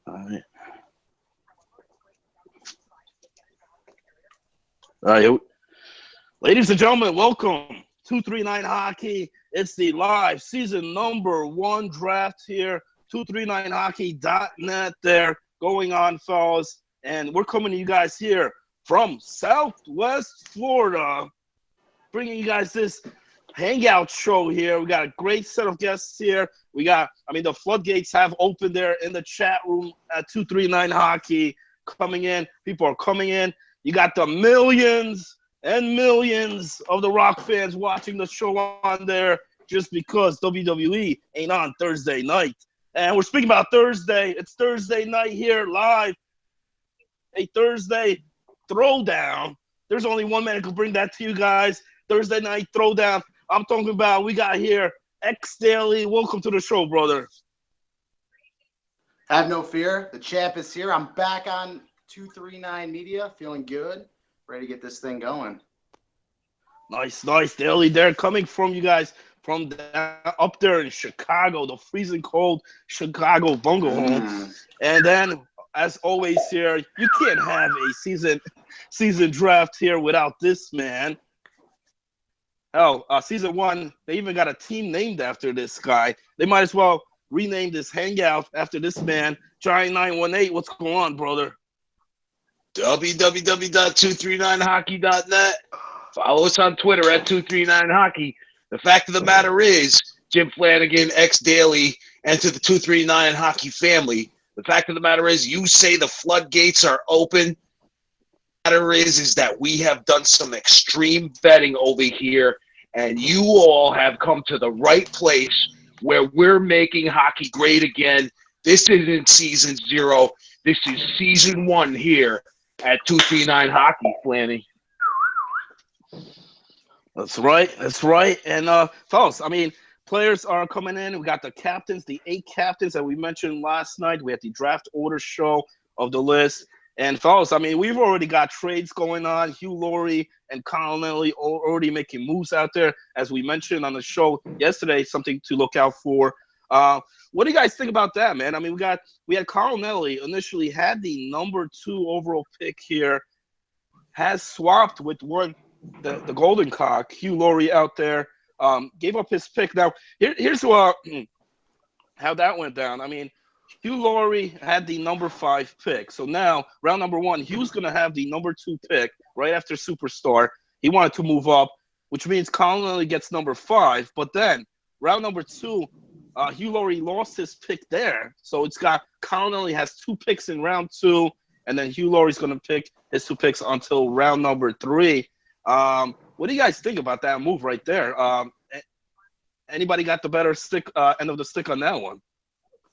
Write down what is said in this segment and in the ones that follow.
All right. All right. Ladies and gentlemen, welcome. 239 Hockey. It's the live season number one draft here. 239hockey.net there going on, fellas. And we're coming to you guys here from Southwest Florida, bringing you guys this hangout show here. We got a great set of guests here. The floodgates have opened there in the chat room at 239 Hockey coming in. People are coming in. You got the millions and millions of the Rock fans watching the show on there just because WWE ain't on Thursday night. And we're speaking about Thursday. It's Thursday night here live. A Thursday throwdown. There's only one man who can bring that to you guys. Thursday night throwdown. I'm talking about, we got here X Daily. Welcome to the show, brother. Have no fear. The champ is here. I'm back on 239 Media, feeling good, ready to get this thing going. Nice, Daily. They're coming from you guys from up there in Chicago, the freezing cold Chicago bungo home. And then, as always here, you can't have a season draft here without this man. Hell, season one, they even got a team named after this guy. They might as well rename this hangout after this man. Giant 918, what's going on, brother? www.239hockey.net. Follow us on Twitter at 239hockey. The fact of the matter is, Jim Flanagan, X Daily, and to the 239 Hockey family, the fact of the matter is, you say the floodgates are open. The matter is that we have done some extreme betting over here, and you all have come to the right place where we're making hockey great again. This isn't season 0. This is season 1 here at 239 Hockey, Flanny. That's right. And, fellas, players are coming in. We got the captains, the 8 captains that we mentioned last night. We had the draft order show of the list. And, fellas, we've already got trades going on. Hugh Laurie and Connell Nelly already making moves out there. As we mentioned on the show yesterday, something to look out for. What do you guys think about that, man? We had Connell Nelly initially had the number 2 overall pick here, has swapped with the Golden Cock, Hugh Laurie out there, gave up his pick. Now, here's how that went down. Hugh Laurie had the number 5 pick. So now, round number 1, Hugh's going to have the number 2 pick right after Superstar. He wanted to move up, which means Connell Nelly gets number 5. But then, round number 2, Hugh Laurie lost his pick there. So it's got Connell Nelly has 2 picks in round 2, and then Hugh Laurie's going to pick his 2 picks until round number 3. What do you guys think about that move right there? Anybody got the better end of the stick on that one?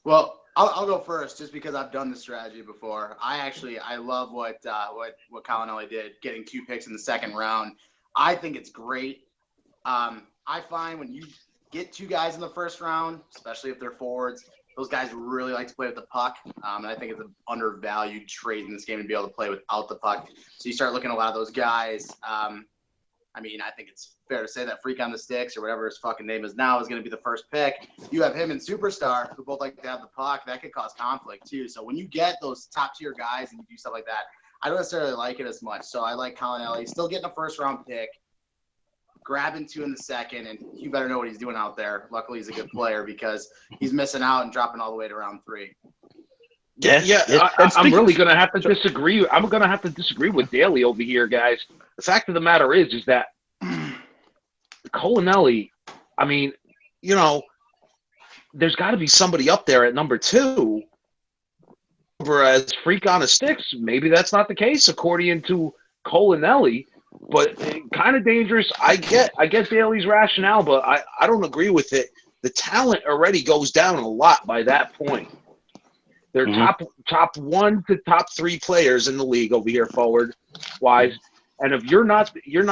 Well, I'll go first just because I've done this strategy before. I love what Connell Nelly did, getting 2 picks in the second round. I think it's great. I find when you get 2 guys in the first round, especially if they're forwards, those guys really like to play with the puck. And I think it's an undervalued trait in this game to be able to play without the puck. So you start looking at a lot of those guys. I think it's fair to say that Freak on the Sticks or whatever his fucking name is now is going to be the first pick. You have him and Superstar who both like to have the puck. That could cause conflict too. So when you get those top tier guys and you do stuff like that, I don't necessarily like it as much. So I like Connell Nelly still getting a first round pick, grabbing 2 in the second, and you better know what he's doing out there. Luckily, he's a good player because he's missing out and dropping all the way to round 3. I'm really going to have to disagree. I'm going to have to disagree with Daly over here, guys. The fact of the matter is that Colinelli, there's got to be somebody up there at number 2. Whereas Freak on the Sticks, maybe that's not the case according to Colinelli, but kind of dangerous. I get Daly's rationale, but I don't agree with it. The talent already goes down a lot by that point. They're top 1 to top 3 players in the league over here, forward wise. And if you're not making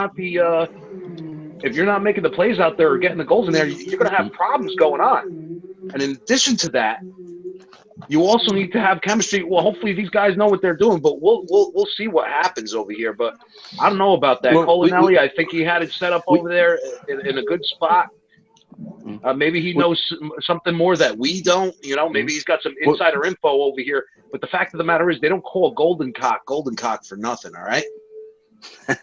the plays out there or getting the goals in there, you're going to have problems going on. And in addition to that, you also need to have chemistry. Well, hopefully these guys know what they're doing, but we'll see what happens over here. But I don't know about that. Colinelli, I think he had it set up over there in a good spot. Maybe he knows something more that we don't. Maybe he's got some insider info over here. But the fact of the matter is, they don't call Golden Cock for nothing. All right. Go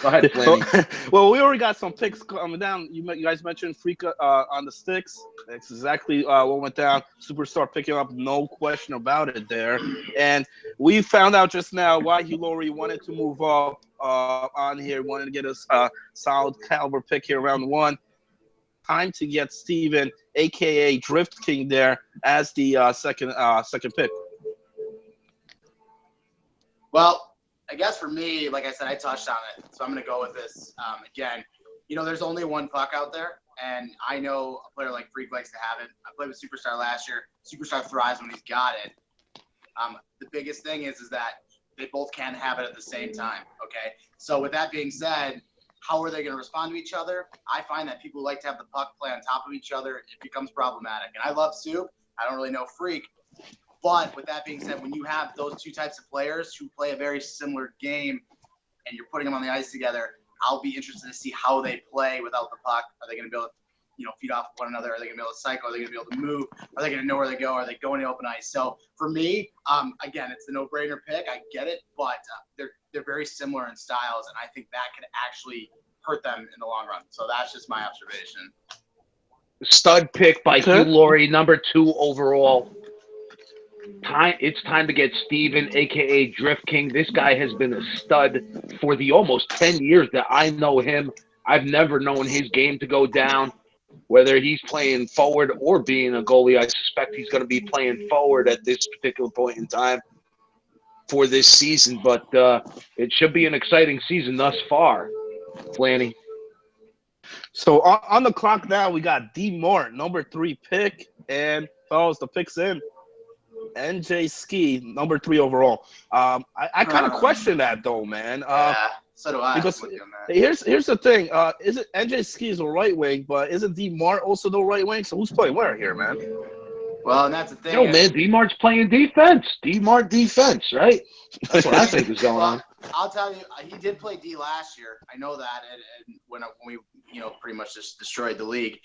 ahead, Flanny. Well, we already got some picks coming down. You guys mentioned Freak on the sticks. That's exactly what went down. Superstar picking up, no question about it there. And we found out just now why Hugh Laurie wanted to move up on here, wanted to get a solid caliber pick here, round 1. Time to get Steven, a.k.a. Drift King, there as the second pick. Well, I guess for me, like I said, I touched on it, so I'm going to go with this. Again, there's only one puck out there, and I know a player like Freak likes to have it. I played with Superstar last year. Superstar thrives when he's got it. The biggest thing is that they both can have it at the same time, okay? So with that being said, how are they going to respond to each other? I find that people who like to have the puck play on top of each other, it becomes problematic. And I love Soup. I don't really know Freak. But with that being said, when you have those two types of players who play a very similar game and you're putting them on the ice together, I'll be interested to see how they play without the puck. Are they going to be able to, feed off one another? Are they going to be able to cycle? Are they going to be able to move? Are they going to know where they go? Are they going to open ice? So for me, again, it's the no-brainer pick. I get it, but they're very similar in styles, and I think that could actually hurt them in the long run. So that's just my observation. Stud pick by Hugh Laurie, number 2 overall. It's time to get Steven, a.k.a. Drift King. This guy has been a stud for the almost 10 years that I know him. I've never known his game to go down, whether he's playing forward or being a goalie. I suspect he's going to be playing forward at this particular point in time for this season, but it should be an exciting season thus far, Flanny. So on the clock now, we got D. Mart, number 3 pick, and fellas, the pick's in. NJ Ski, number 3 overall. I kind of question that though, man. Yeah, so do I. Because here's the thing. Is it NJ Ski is a right wing, but isn't D. Mart also the right wing? So who's playing where here, man? Well, and that's the thing. Man, D. Mart's playing defense. D. Mart defense, right? That's what I think is going on. I'll tell you, he did play D last year. I know that, and when we pretty much just destroyed the league,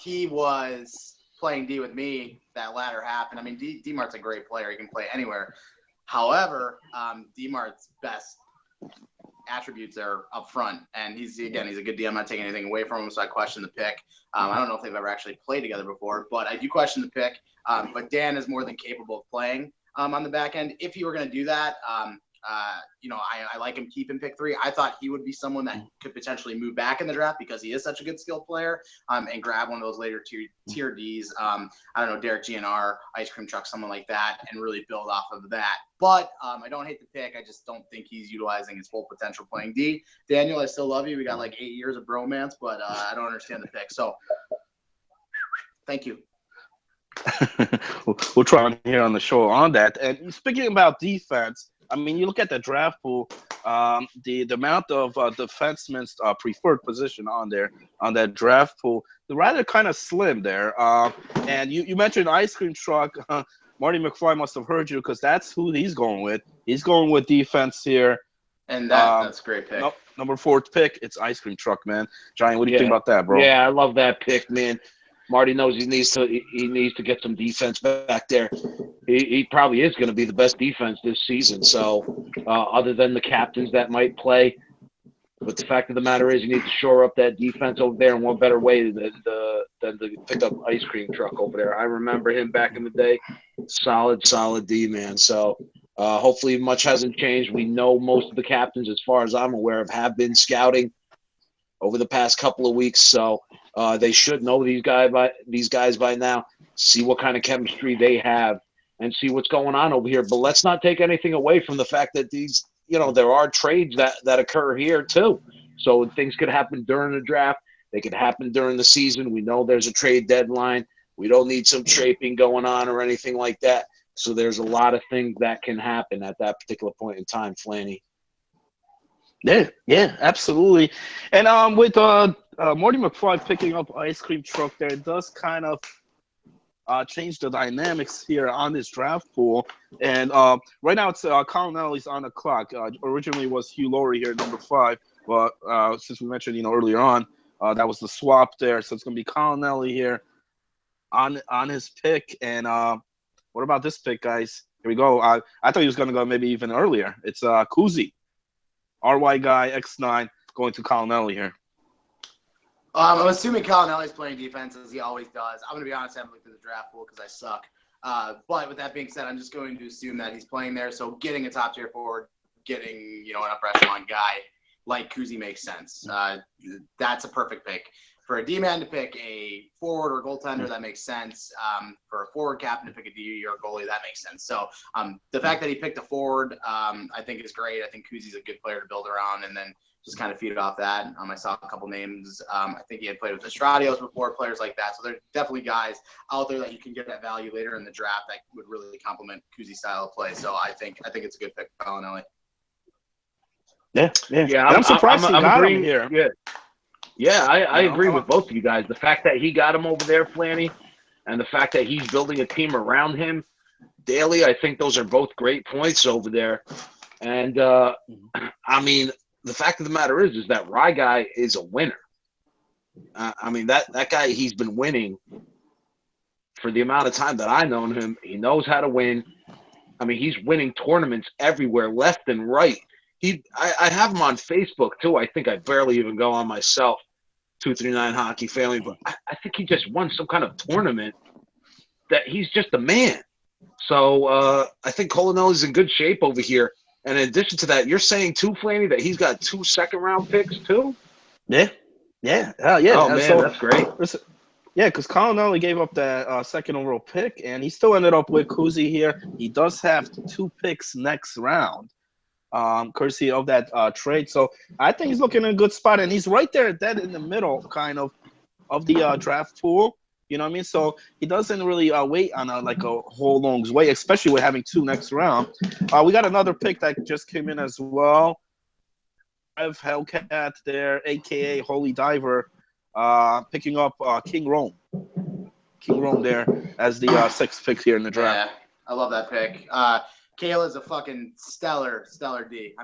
he was playing D with me that latter half. And I mean, D Mart's a great player. He can play anywhere. However, D Mart's best attributes are up front. And he's a good D. I'm not taking anything away from him, so I question the pick. I don't know if they've ever actually played together before, but I do question the pick. But Dan is more than capable of playing on the back end. If he were going to do that, I like him keeping pick 3. I thought he would be someone that could potentially move back in the draft because he is such a good skilled player, and grab one of those later tier Ds. I don't know, Derek GNR, Ice Cream Truck, someone like that, and really build off of that. But I don't hate the pick. I just don't think he's utilizing his full potential playing D. Daniel, I still love you. We got like 8 years of bromance, but I don't understand the pick. So thank you. We'll try on here on the show on that. And speaking about defense, I mean, you look at the draft pool, the amount of defensemen's preferred position on that draft pool, they're rather kind of slim there. And you mentioned Ice Cream Truck. Marty McFly must have heard you because that's who he's going with. He's going with defense here. And that's a great pick. Number 4 pick, it's Ice Cream Truck, man. Giant, what do you think about that, bro? Yeah, I love that pick, man. Marty knows he needs to get some defense back there. He probably is going to be the best defense this season. So other than the captains that might play, but the fact of the matter is you need to shore up that defense over there in one better way than to pick up Ice Cream Truck over there. I remember him back in the day. Solid D, man. So hopefully much hasn't changed. We know most of the captains, as far as I'm aware of, have been scouting over the past couple of weeks. So they should know these guys by now, see what kind of chemistry they have, and see what's going on over here. But let's not take anything away from the fact that these, there are trades that occur here too. So things could happen during the draft. They could happen during the season. We know there's a trade deadline. We don't need some traipsing going on or anything like that. So there's a lot of things that can happen at that particular point in time, Flanny. Yeah, absolutely. And with Marty McFly picking up Ice Cream Truck there, it does kind of change the dynamics here on this draft pool. And right now it's Colin Ellie's on the clock. Originally was Hugh Laurie here, number 5. But since we mentioned, earlier on, That was the swap there. So it's going to be Colonelli here on his pick. And what about this pick, guys? Here we go. I thought he was going to go maybe even earlier. It's Kuzi, RY guy, X9, going to Colonelli here. I'm assuming Colonelli's playing defense as he always does. I'm going to be honest, I haven't looked at the draft pool because I suck. But with that being said, I'm just going to assume that he's playing there. So getting a top tier forward, getting an upper echelon guy like Kuzi makes sense. That's a perfect pick. For a D-man to pick a forward or goaltender, that makes sense. For a forward captain to pick a D or a goalie, that makes sense. So the fact that he picked a forward, I think is great. I think Kuzi's a good player to build around, and then just kind of feed it off that. I saw a couple names. I think he had played with Estradios before, players like that. So there's definitely guys out there that you can get that value later in the draft that would really complement Kuzi's style of play. So I think it's a good pick for Colonelli. Yeah. I'm surprised he got him here. Yeah, I agree with both of you guys. The fact that he got him over there, Flanny, and the fact that he's building a team around him, Daly, I think those are both great points over there. And, the fact of the matter is that Rye guy is a winner. That guy, he's been winning for the amount of time that I've known him. He knows how to win. He's winning tournaments everywhere, left and right. I have him on Facebook, too. I think I barely even go on myself, 239 Hockey Family. But I think he just won some kind of tournament that he's just a man. So I think Colonelli's in good shape over here. And in addition to that, you're saying, too, Flanny, that he's got 2 second-round picks, too? Yeah. Hell yeah. Oh, man, that's great. Yeah, because Colonelli gave up that second overall pick, and he still ended up with Kuzi here. He does have 2 picks next round, courtesy of that trade. So I think he's looking in a good spot, and he's right there, dead in the middle, kind of the draft pool. You know what I mean? So he doesn't really wait on a whole long way, especially with having 2 next round. We got another pick that just came in as well. I've Hellcat there, a.k.a. Holy Diver, picking up King Rome. King Rome there as the 6th pick here in the draft. Yeah, I love that pick. Kayla's a fucking stellar D.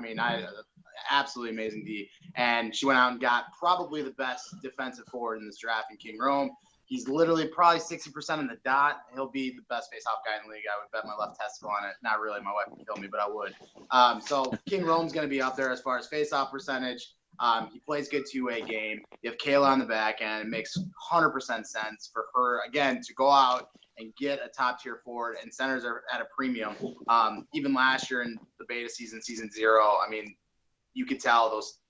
Absolutely amazing D. And she went out and got probably the best defensive forward in this draft in King Rome. He's literally probably 60% in the dot. He'll be the best face-off guy in the league. I would bet my left testicle on it. Not really. My wife would kill me, but I would. So King Rome's going to be up there as far as face-off percentage. He plays good two-way game. You have Kayla on the back end. It makes 100% sense for her, again, to go out and get a top-tier forward, and centers are at a premium. Even last year in the beta season 0, you could tell those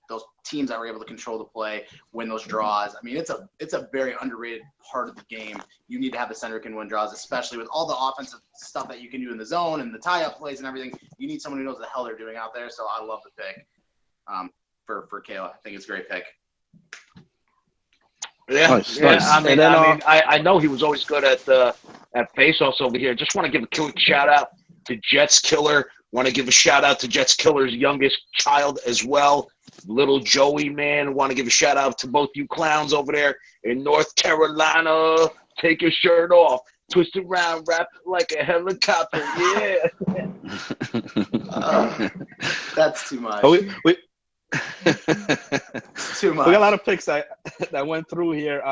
teams that were able to control the play, win those draws. It's a very underrated part of the game. You need to have a center who can win draws, especially with all the offensive stuff that you can do in the zone and the tie-up plays and everything. You need someone who knows what the hell they're doing out there. So I love the pick for Kayla. I think it's a great pick. Yeah, nice. I know he was always good at face-offs over here. Just want to give a quick shout-out to Jets Killer. Want to give a shout-out to Jets Killer's youngest child as well, little Joey, man. Want to give a shout-out to both you clowns over there in North Carolina. Take your shirt off. Twist around, wrap it like a helicopter. Yeah. That's too much. Too much. We got a lot of picks that went through here.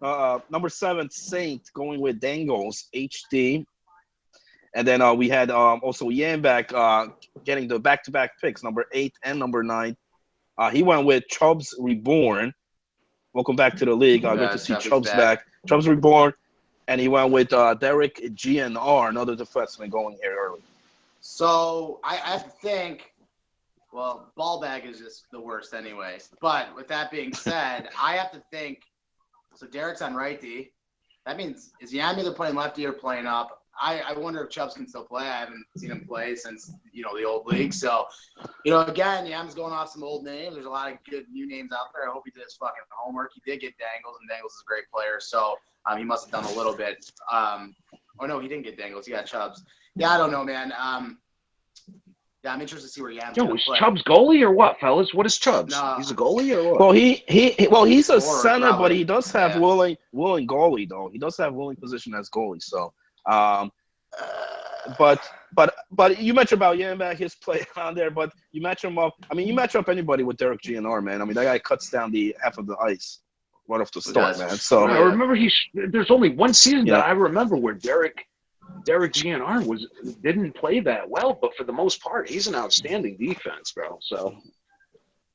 Number 7, Saint, going with Dangles, HD. And then we had also Yambak getting the back-to-back picks, number 8 and number 9. He went with Chubbs Reborn. Welcome back to the league. Good to see Chubbs back. Chubbs Reborn. And he went with Derek GNR, another defenseman going here early. So I have to think, well, ball bag is just the worst anyways. But with that being said, I have to think, so Derek's on righty. That means, is Yam either playing lefty or playing up? I wonder if Chubbs can still play. I haven't seen him play since, the old league. So, again, Yam's going off some old names. There's a lot of good new names out there. I hope he did his fucking homework. He did get Dangles, and Dangles is a great player. So, he must have done a little bit. No, he didn't get Dangles. He got Chubbs. Yeah, I don't know, man. I'm interested to see where Yam's going to play. Is Chubbs goalie or what, fellas? What is Chubbs? No. He's a goalie or what? Well, he's a center, probably. But he does have willing goalie, though. He does have willing position as goalie, so – but you mentioned about Yambak, his play on there, but you match him up. You match up anybody with Derek GNR, man. That guy cuts down the half of the ice. right off the start, does. man. So I remember there's only one season Yeah. that I remember where Derek GNR didn't play that well, but for the most part, he's an outstanding defense, bro. So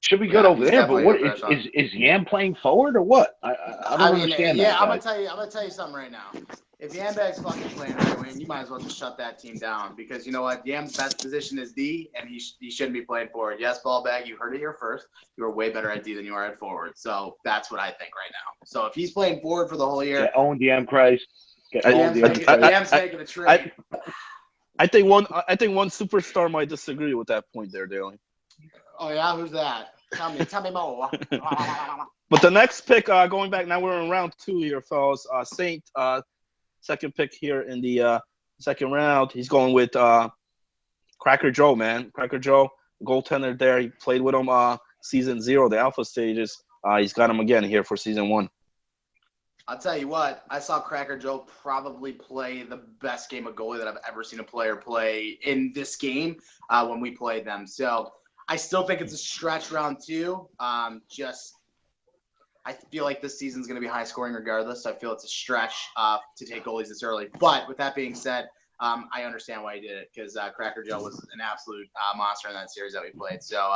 should be good over he's there. But definitely what a fresh is Yam playing forward or what? I don't understand yeah, that. I'm gonna tell you something right now. If Yambag's fucking playing right wing, you might as well just shut that team down because you know what? Yam's best position is D, and he shouldn't be playing forward. Yes, Ballbag, you heard it here first. You are way better at D than you are at forward. So that's what I think right now. So if he's playing forward for the whole year, Get owned, Yam Christ. Yam's taking a trade. I think one superstar might disagree with that point there, Daly. Oh yeah, who's that? Tell me more. But the next pick, going back now, we're in round 2 here, fellas. Saint, second pick here in the second round. He's going with Cracker Joe, man. Cracker Joe, goaltender there. He played with him season 0, the alpha stages. He's got him again here for season 1. I'll tell you what, I saw Cracker Joe probably play the best game of goalie that I've ever seen a player play in this game when we played them. So I still think it's a stretch round 2. I feel like this season's going to be high scoring regardless. I feel it's a stretch to take goalies this early. But with that being said, I understand why he did it because Cracker Joe was an absolute monster in that series that we played. So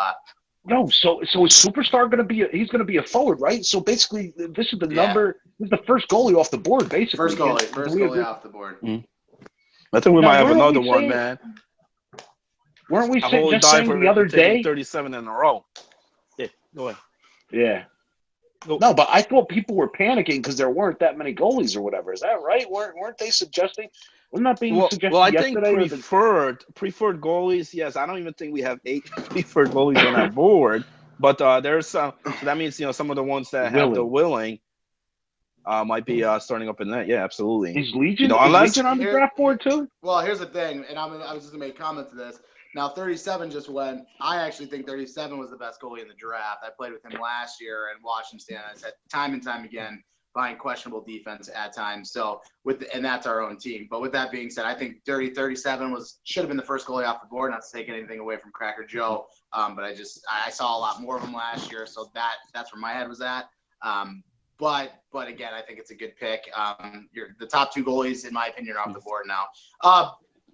no, so is Superstar going to be? He's going to be a forward, right? So basically, this is the number. This is the first goalie off the board, basically. First goalie off the board. I think we might have another one, man. Weren't we just saying the other day? 37 in a row. Yeah, go ahead. Yeah. No, but I thought people were panicking because there weren't that many goalies or whatever. Is that right? Weren't they suggesting? Wasn't that being suggested I yesterday? think preferred goalies. Yes, I don't even think we have 8 preferred goalies on that board. But there's some. So that means some of the ones that have the willing might be starting up in that. Yeah, absolutely. Is Legion Legion on the draft board too? Well, here's the thing, and I was just gonna make a comment to this. Now, 37 just went. I actually think 37 was the best goalie in the draft. I played with him last year and watched him stand. I said time and time again, behind questionable defense at times. So and that's our own team. But with that being said, I think 37 should have been the first goalie off the board. Not to take anything away from Cracker Joe, but I saw a lot more of him last year. So that's where my head was at. But again, I think it's a good pick. The top 2 goalies, in my opinion, are off the board now.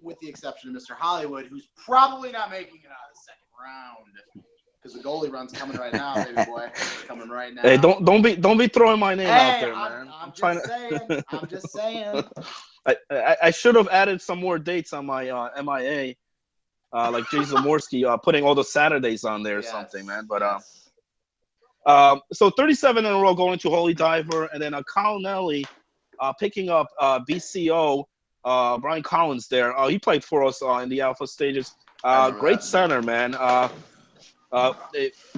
With the exception of Mr. Hollywood, who's probably not making it out of the second round because the goalie run's coming right now, baby boy. It's coming right now. Hey, don't be throwing my name out there, man. I'm just saying. I should have added some more dates on my MIA, like Jason Zamorsky, putting all the Saturdays on there or something, man. But so 37 in a row going to Holy Diver, and then Colin Nelly picking up BCO. Brian Collins there. He played for us in the alpha stages. Great center, man.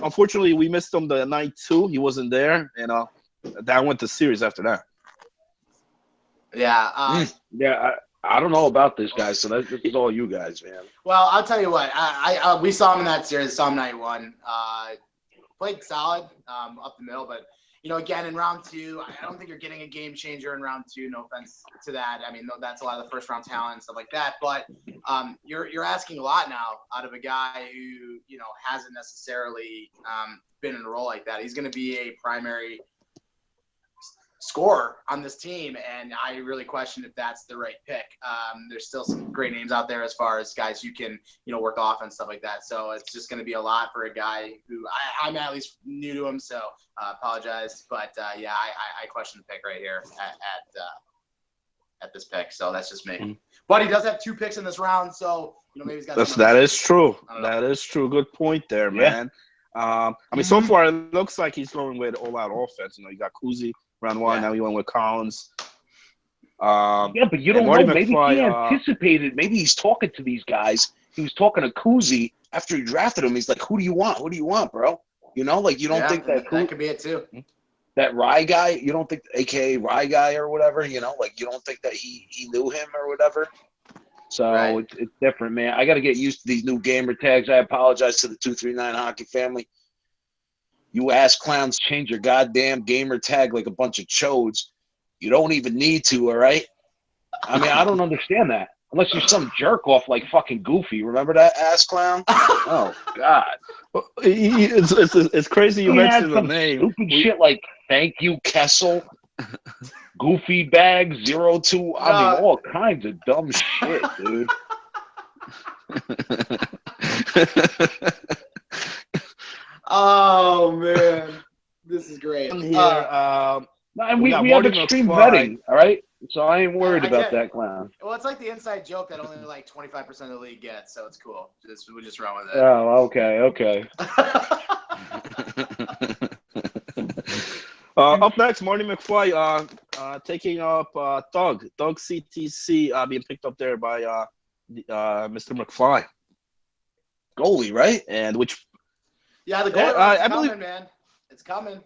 Unfortunately, we missed him the night 2. He wasn't there, and that went to series after that. Yeah. I don't know about this guy, so this is all you guys, man. Well, I'll tell you what. We saw him in that series. Saw him night 1. Played solid up the middle, but. Again, in round 2, I don't think you're getting a game changer in round 2. No offense to that. I mean, that's a lot of the first round talent and stuff like that. But you're asking a lot now out of a guy who hasn't necessarily been in a role like that. He's going to be a primary scorer on this team, and I really question if that's the right pick. There's still some great names out there as far as guys who can work off and stuff like that. So it's just going to be a lot for a guy who I'm at least new to him. So apologize, but I question the pick right here at this pick. So that's just me. Mm-hmm. But he does have 2 picks in this round, so maybe he's got. That is true. That is true. Good point there, man. I mean, so far it looks like he's going with all-out offense. You got Kuzi round 1. Now he went with Collins. But you don't know. Maybe he anticipated. Maybe he's talking to these guys. He was talking to Kuzi after he drafted him. He's like, "Who do you want? Who do you want, bro?" You don't think that could be it too. That Rye guy, you don't think, AKA Rye guy or whatever, you don't think that he knew him or whatever. So it's different, man. I got to get used to these new gamer tags. I apologize to the 239 hockey family. You ass clowns change your goddamn gamer tag like a bunch of chodes. You don't even need to, all right? I mean, I don't understand that. Unless you're some jerk off like fucking Goofy. Remember that ass clown? Oh, God. It's crazy you mentioned the name. Stupid shit like Thank you, Kessel. Goofy Bag 02. I mean, all kinds of dumb shit, dude. Oh man, this is great. Here, And we have extreme vetting, all right? So I ain't worried about that clown. Well, it's like the inside joke that only like 25% of the league gets, so it's cool. We just run with it. Oh, okay. Up next, Marty McFly taking up Thug CTC being picked up there by Mr. McFly. Goalie, right? And which... Yeah, the goalie I believe, coming, man. It's coming.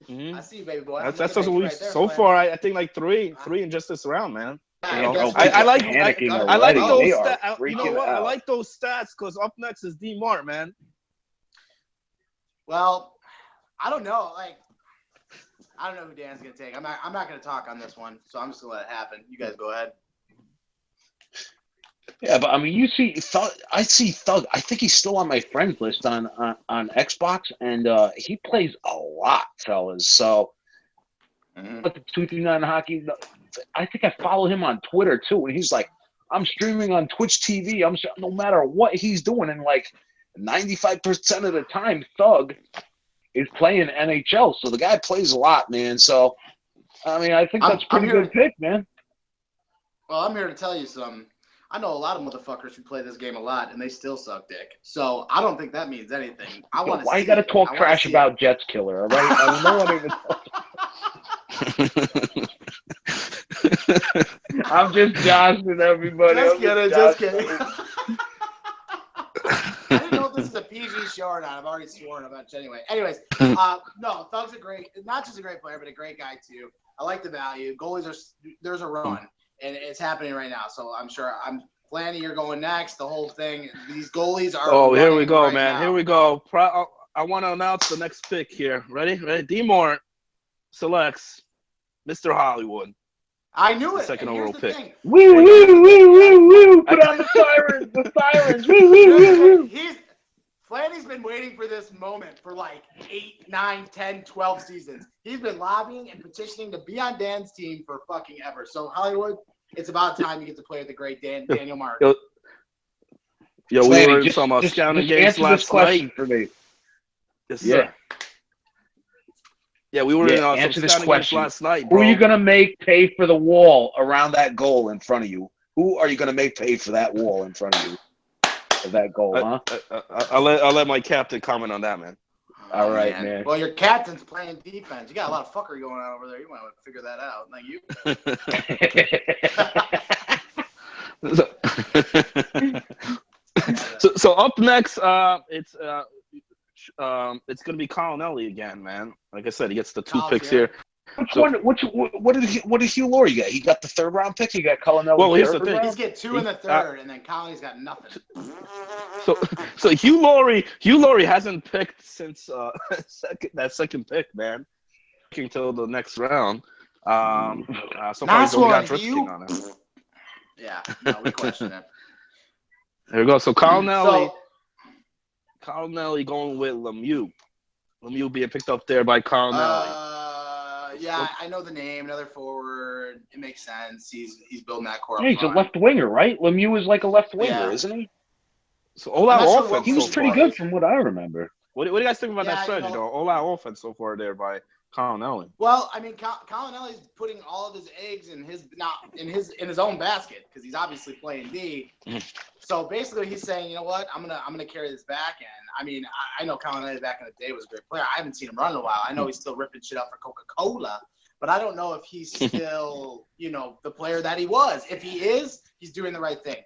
Mm-hmm. I see you, baby boy. That's what we so far. I think like three in just this round, man. You know, I like those stats. You know what? I like those stats because up next is D Mart, man. Well, I don't know. Like, I don't know who Dan's gonna take. I'm not gonna talk on this one, so I'm just gonna let it happen. You guys go ahead. Yeah, but I mean, you see Thug. I see Thug. I think he's still on my friends list on Xbox, and he plays a lot, fellas. So, but the 239 Hockey, I think I follow him on Twitter too, and he's like, "I'm streaming on Twitch TV. No matter what he's doing, and like 95% of the time, Thug is playing NHL. So the guy plays a lot, man. So, I mean, I think that's pretty good pick, man. Well, I'm here to tell you something. I know a lot of motherfuckers who play this game a lot, and they still suck dick. So I don't think that means anything. I want to. Why you got to talk trash about Jets killer? All right, I don't know what even. I'm just joshing everybody. Just kidding. I didn't know if this is a PG show or not. I've already sworn about it anyway. Anyways, no, Thug's not just a great player, but a great guy too. I like the value. There's a run. And it's happening right now, so I'm sure. Flanny, you're going next. The whole thing. These goalies are. Oh, here we go, right man. Now. Here we go. I want to announce the next pick here. Ready? D Mart selects Mr. Hollywood. I knew it. Second overall pick. Woo! Put on the sirens. The sirens. Woo! Flanny's been waiting for this moment for like 8, 9, 10, 12 seasons. He's been lobbying and petitioning to be on Dan's team for fucking ever. So Hollywood, it's about time you get to play with the great Daniel Martin. Yo, we were in some scouting games last night. For me. Yes, sir. Yeah, we were in some scouting games last night, bro. Who are you gonna make pay for the wall around that goal in front of you? Who are you gonna make pay for that wall in front of you? Of that goal, huh? I'll let my captain comment on that, man. All right, man. Well, your captain's playing defense. You got a lot of fucking going on over there. You want to figure that out. Like you. So up next, it's gonna be Colonelli again, man. Like I said, he gets the 2 picks here. What did Hugh Laurie get? He got the 3rd round pick. He got Colonelli. Well, here's the thing. He's get 2 in the 3rd, and then Colony's got nothing. So Hugh Laurie hasn't picked since that second pick, man. Until the next round. So far he's only got drifting on him. Yeah, no, we question that. There we go. So Colonelli going with Lemieux. Lemieux being picked up there by Colonelli. Yeah, I know the name. Another forward. It makes sense. He's building that core. Yeah, he's a left winger, right? Lemieux is like a left winger, isn't he? So all-out offense. He was pretty good from what I remember. What do you guys think about that strategy, though? All-out offense so far there by Colonelli. Well, I mean, Colonelli's putting all of his eggs in his own basket because he's obviously playing D. So basically, he's saying, you know what, I'm gonna carry this back. And I mean, I know Colonelli back in the day was a great player. I haven't seen him run in a while. I know he's still ripping shit up for Coca-Cola, but I don't know if he's still, the player that he was. If he is, he's doing the right thing.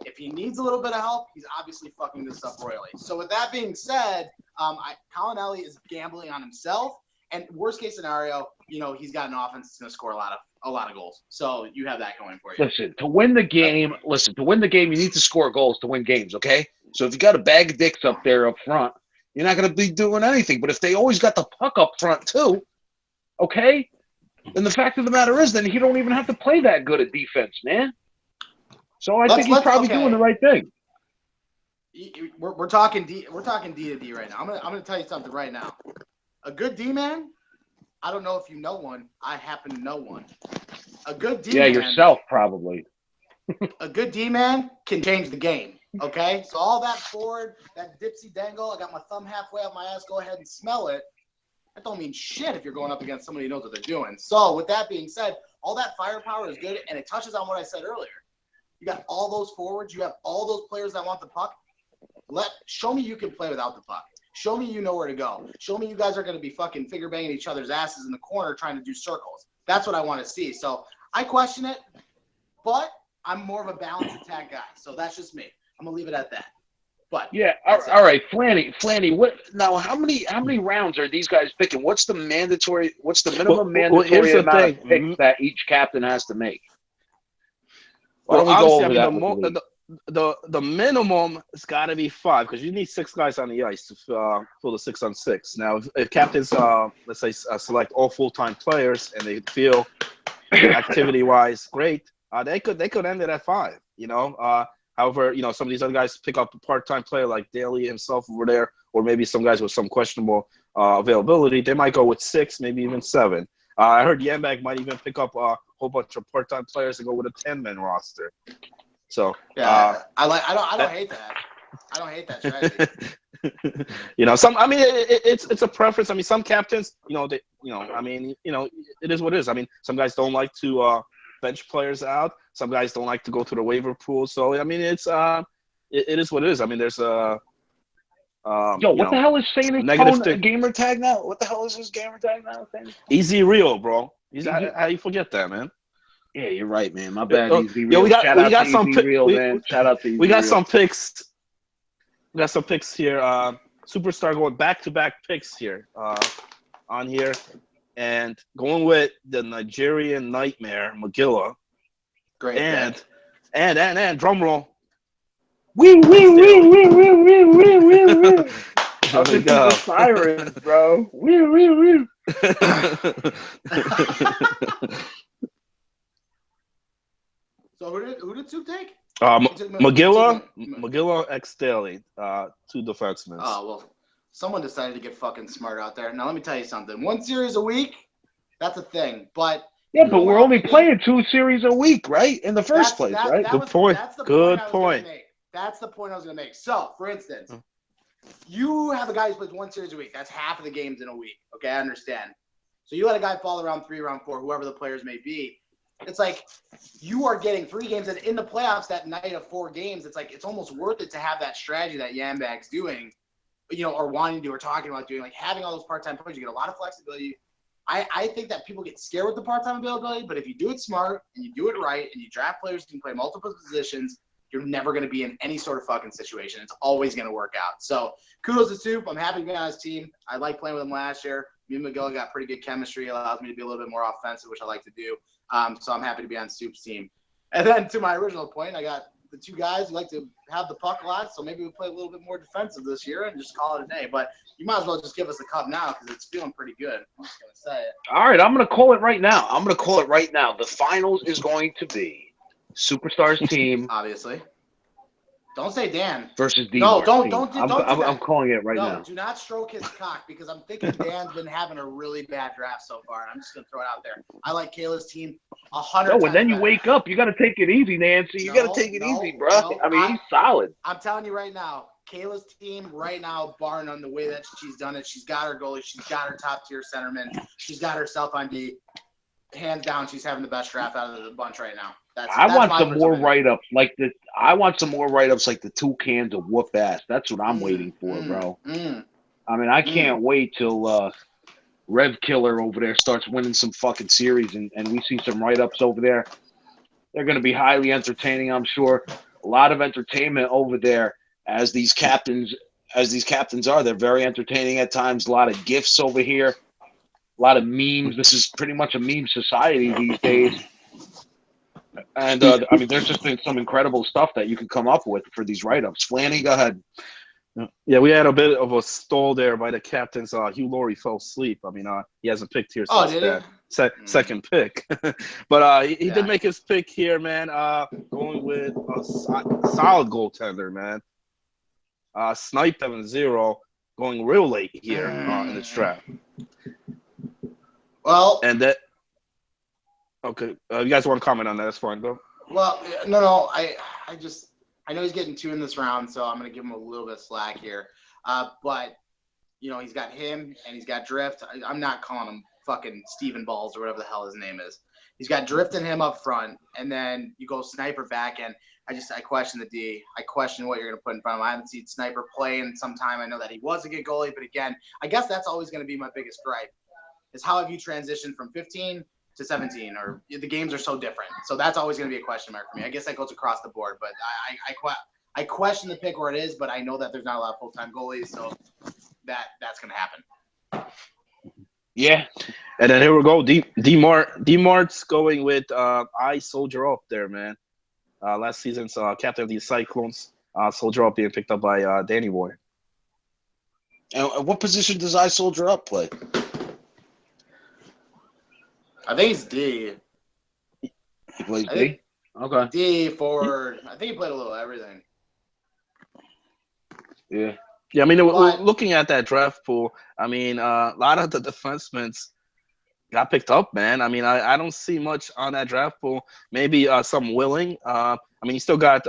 If he needs a little bit of help, he's obviously fucking this up royally. So with that being said, Colonelli is gambling on himself. And worst case scenario, he's got an offense that's going to score a lot of goals. So you have that going for you. Listen, to win the game, you need to score goals to win games, okay? So if you got a bag of dicks up there up front, you're not going to be doing anything. But if they always got the puck up front too, okay? Then the fact of the matter is, then he don't even have to play that good at defense, man. So I think he's probably doing the right thing. We're talking D. We're talking D to D right now. I'm gonna tell you something right now. A good D man I don't know if you know one. I happen to know one. A good D Yeah, man. yourself probably. A good D man can change the game. Okay, so all that forward, that dipsy dangle, I got my thumb halfway up my ass. Go ahead and smell it. That don't mean shit if you're going up against somebody who knows what they're doing. So with that being said, all that firepower is good, and it touches on what I said earlier. You got all those forwards. You have all those players that want the puck. Show me you can play without the puck. Show me you know where to go. Show me you guys are going to be fucking figure banging each other's asses in the corner trying to do circles. That's what I want to see. So I question it, but I'm more of a balanced attack guy. So that's just me. I'm going to leave it at that. But yeah, all right, Flanny. What now? How many rounds are these guys picking? What's the minimum mandatory here's the amount of thing. picks that each captain has to make? Why Well, don't we go obviously, over I that mean, with the league? the minimum has got to be 5 because you need 6 guys on the ice to fill the 6-on-6. Now, if captains, let's say, select all full-time players and they feel activity-wise great, they could end it at 5. However, some of these other guys pick up a part-time player like Daly himself over there, or maybe some guys with some questionable availability. They might go with 6, maybe even 7. I heard Yambag might even pick up a whole bunch of part-time players and go with a 10-man roster. So yeah, I don't hate that. I don't hate that strategy. it's a preference. I mean, some captains, it is what it is. I mean, some guys don't like to bench players out. Some guys don't like to go to the waiver pool. So I mean, it is what it is. I mean, there's a what the hell is Satan's negative gamer tag now? What the hell is his gamer tag now? Easy Real, bro. How you forget that, man? Yeah, you're right, man. My bad, Easy Real. We got some Real, man. Shout out to Easy We got Real. some picks. We got some picks here. Superstar going back-to-back picks here on here. And going with the Nigerian Nightmare, Magilla. Great. And drum roll. Wee. I'll just do the sirens, bro. Wee. So who did Soup take? Magilla X Daly, 2 defensemen. Oh, well, someone decided to get fucking smart out there. Now, let me tell you something. 1 series a week, that's a thing. But but we're only playing 2 series a week, right? In the first place, right? Good point. Good point. That's the point I was going to make. So, for instance, you have a guy who plays 1 series a week. That's half of the games in a week. Okay, I understand. So you let a guy fall around 3, round 4, whoever the players may be. It's like you are getting 3 games, and in the playoffs that night of 4 games, it's like it's almost worth it to have that strategy that Yambag's doing, or wanting to do or talking about doing, like having all those part-time players. You get a lot of flexibility. I think that people get scared with the part-time availability, but if you do it smart and you do it right and you draft players who can play multiple positions, you're never going to be in any sort of fucking situation. It's always going to work out. So kudos to Soup. I'm happy to be on his team. I liked playing with him last year. Me and Miguel got pretty good chemistry. It allows me to be a little bit more offensive, which I like to do. So I'm happy to be on Soup's team. And then to my original point, I got the 2 guys who like to have the puck a lot, so maybe we play a little bit more defensive this year and just call it a day. But you might as well just give us the cup now because it's feeling pretty good. I'm just going to say it. All right, I'm going to call it right now. The finals is going to be Superstars team. Obviously. Don't say Dan. Versus D. No, don't do that. I'm calling it right now. No, do not stroke his cock because I'm thinking Dan's been having a really bad draft so far. And I'm just going to throw it out there. I like Kayla's team 100 times. No, and then you better. wake up. You got to take it easy, Nancy. You got to take it easy, bro. I mean, he's solid. I'm telling you right now, Kayla's team right now, bar none, the way that she's done it, she's got her goalie, she's got her top-tier centerman, she's got herself on D. Hands down, she's having the best draft out of the bunch right now. I want some more write-ups like this. I want some more write-ups like the 2 cans of whoop ass. That's what I'm waiting for, bro. I mean, I can't wait till Rev Killer over there starts winning some fucking series and we see some write-ups over there. They're going to be highly entertaining, I'm sure. A lot of entertainment over there as these captains are. They're very entertaining at times. A lot of gifts over here. A lot of memes. This is pretty much a meme society these days. And, I mean, there's just been some incredible stuff that you can come up with for these write-ups. Flanny, go ahead. Yeah, we had a bit of a stall there by the captains. Hugh Laurie fell asleep. I mean, he hasn't picked here since that second pick. But he did make his pick here, man, going with a solid goaltender, man. Sniped 7-0, going real late here in this draft. Well, And that okay. You guys want to comment on that? That's fine. Go. well, no. I know he's getting 2 in this round, so I'm gonna give him a little bit of slack here. But he's got him and he's got Drift. I'm not calling him fucking Steven Balls or whatever the hell his name is. He's got Drift and him up front, and then you go Sniper back, and I question the D. I question what you're gonna put in front of him. I haven't seen Sniper play in some time. I know that he was a good goalie, but again, I guess that's always gonna be my biggest gripe. Is how have you transitioned from 15 to 17, or the games are so different. So that's always going to be a question mark for me. I guess that goes across the board, but I question the pick where it is, but I know that there's not a lot of full-time goalies, so that's going to happen. Yeah. And then here we go. D-Mart's going with I Soldier Up there, man. Last season's captain of the Cyclones. Soldier Up being picked up by Danny Boy. And what position does I Soldier Up play? I think he's D. He plays D? Okay. D forward. I think he played a little everything. Yeah. Yeah, I mean, looking at that draft pool, I mean, a lot of the defensemen got picked up, man. I mean, I don't see much on that draft pool. Maybe some willing. I mean, you still got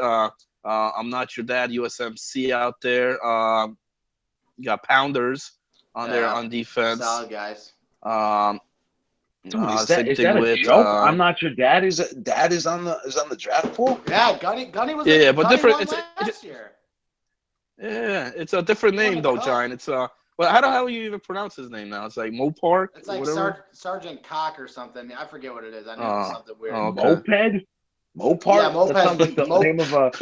I'm Not Your Dad, USMC out there. You got Pounders on there on defense. Solid guys. Dude, is that a joke? I'm Not Your Dad. Dad is on the draft pool. Yeah, Gunny was. Yeah, but Gunny different. Won last year. Yeah, it's a different name though, Giant. It's well, how the hell do you even pronounce his name now? It's like Mopar. It's like Sergeant Cock or something. I forget what it is. I know it's something weird. Okay. Mopar. Yeah, Moped. That sounds like the name of a.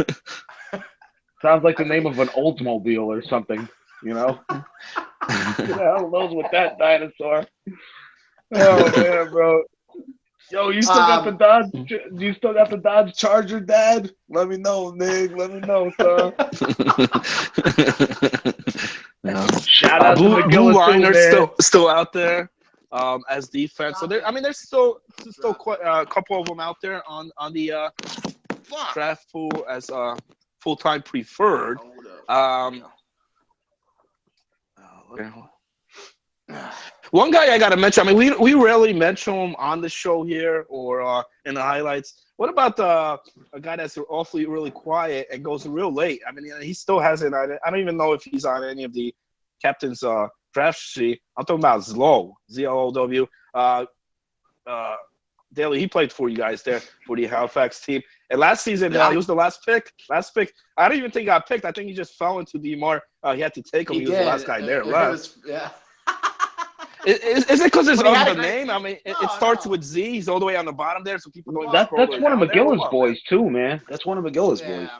Sounds like the name of an Oldsmobile or something. Who the hell knows what that dinosaur? Oh man, bro. Yo, you still got the Dodge? You still got the Dodge Charger, Dad? Let me know, Nick. Let me know, son. Shout out to Blue Liner's still out there as defense. So there's still quite a couple of them out there on the draft pool as full-time preferred. One guy I gotta mention. I mean, we rarely mention him on the show here or in the highlights. What about a guy that's awfully really quiet and goes real late? I mean, he still hasn't. I don't even know if he's on any of the captain's draft sheet. I'm talking about Zlow, Z-L-O-W. Daly, he played for you guys there for the Halifax team. And last season, he was the last pick. I don't even think he got picked. I think he just fell into DMAR. He had to take him. He was the last guy there left. Yeah. Is it because it's on the name? I mean, it starts with Z. He's all the way on the bottom there, so people don't. That's one of McGill's boys too, man. That's one of McGill's boys.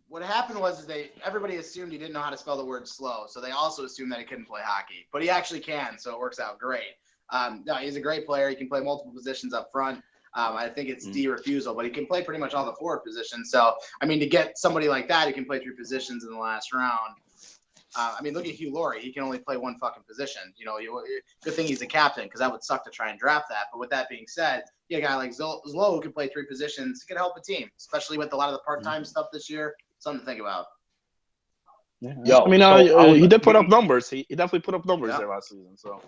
What happened was everybody assumed he didn't know how to spell the word slow, so they also assumed that he couldn't play hockey. But he actually can, so it works out great. No, he's a great player. He can play multiple positions up front. I think it's D refusal, but he can play pretty much all the forward positions. So, I mean, to get somebody like that who can play 3 positions in the last round. I mean, look at Hugh Laurie. He can only play one fucking position. Good thing he's a captain because that would suck to try and draft that. But with that being said, a guy like Zlow who can play 3 positions. He could help a team, especially with a lot of the part-time stuff this year. Something to think about. Yeah. Yo, I mean, he did put up numbers. He definitely put up numbers there last season. So.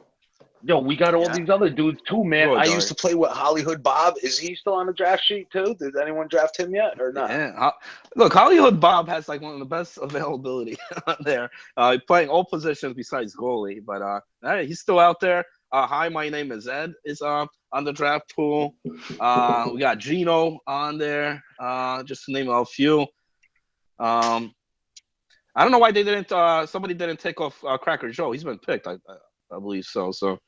Yo, we got all these other dudes too, man. I used to play with Hollywood Bob. Is he still on the draft sheet too? Did anyone draft him yet or not? Yeah. Look, Hollywood Bob has like one of the best availability there. Playing all positions besides goalie, but he's still out there. Hi, my name is Ed. Is on the draft pool. We got Gino on there. Just to name a few. I don't know why they didn't. Somebody didn't take off Cracker Joe. He's been picked, I believe so. So.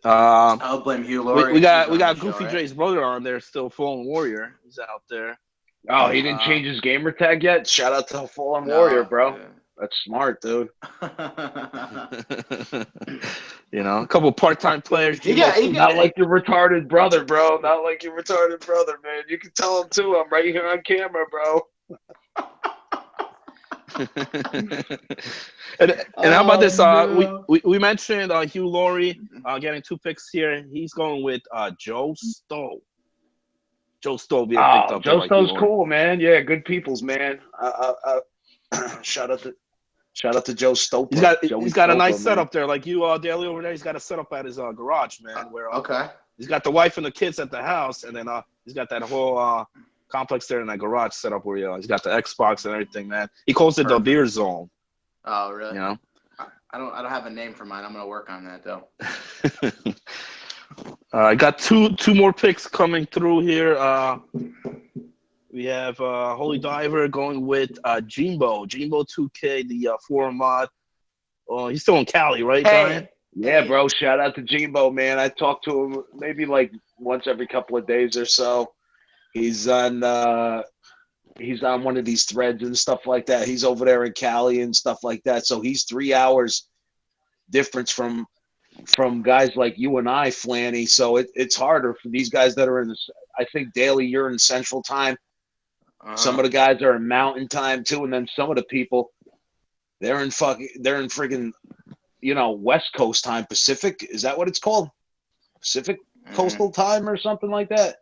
I'll blame Hugh Laurie. We got Goofy J's brother on there still, Fallen Warrior. He's out there. Oh, he didn't change his gamer tag yet? Shout out to Fallen Warrior, bro. Yeah. That's smart, dude. A couple part-time players. Not like your retarded brother, bro. Not like your retarded brother, man. You can tell him too. I'm right here on camera, bro. and how about this? We mentioned Hugh Laurie getting 2 picks here. He's going with Joe Stowe. Joe Stowe being picked up. Joe Stowe's cool, man. Yeah, good peoples, man. Shout out Shout out to Joe Stopa. He's got a nice man. setup there, like you, Daly over there. He's got a setup at his garage, man. Where Okay. he's got the wife and the kids at the house, and then he's got that whole complex there in that garage setup where he's got the Xbox and everything, man. He calls it the beer zone. Oh, really? You know. I don't have a name for mine. I'm gonna work on that though. I got two more picks coming through here. We have Holy Diver going with Jimbo 2K, the forum mod. He's still in Cali, right, Giant? Yeah, bro. Shout out to Jimbo, man. I talk to him maybe like once every couple of days or so. He's on one of these threads and stuff like that. He's over there in Cali and stuff like that. So he's 3 hours difference from guys like you and I, Flanny. So it's harder for these guys that are in this. I think Daly, you're in Central Time. Some of the guys are in Mountain Time too, and then some of the people they're in friggin', West Coast Time, Pacific. Is that what it's called? Pacific Coastal Time or something like that.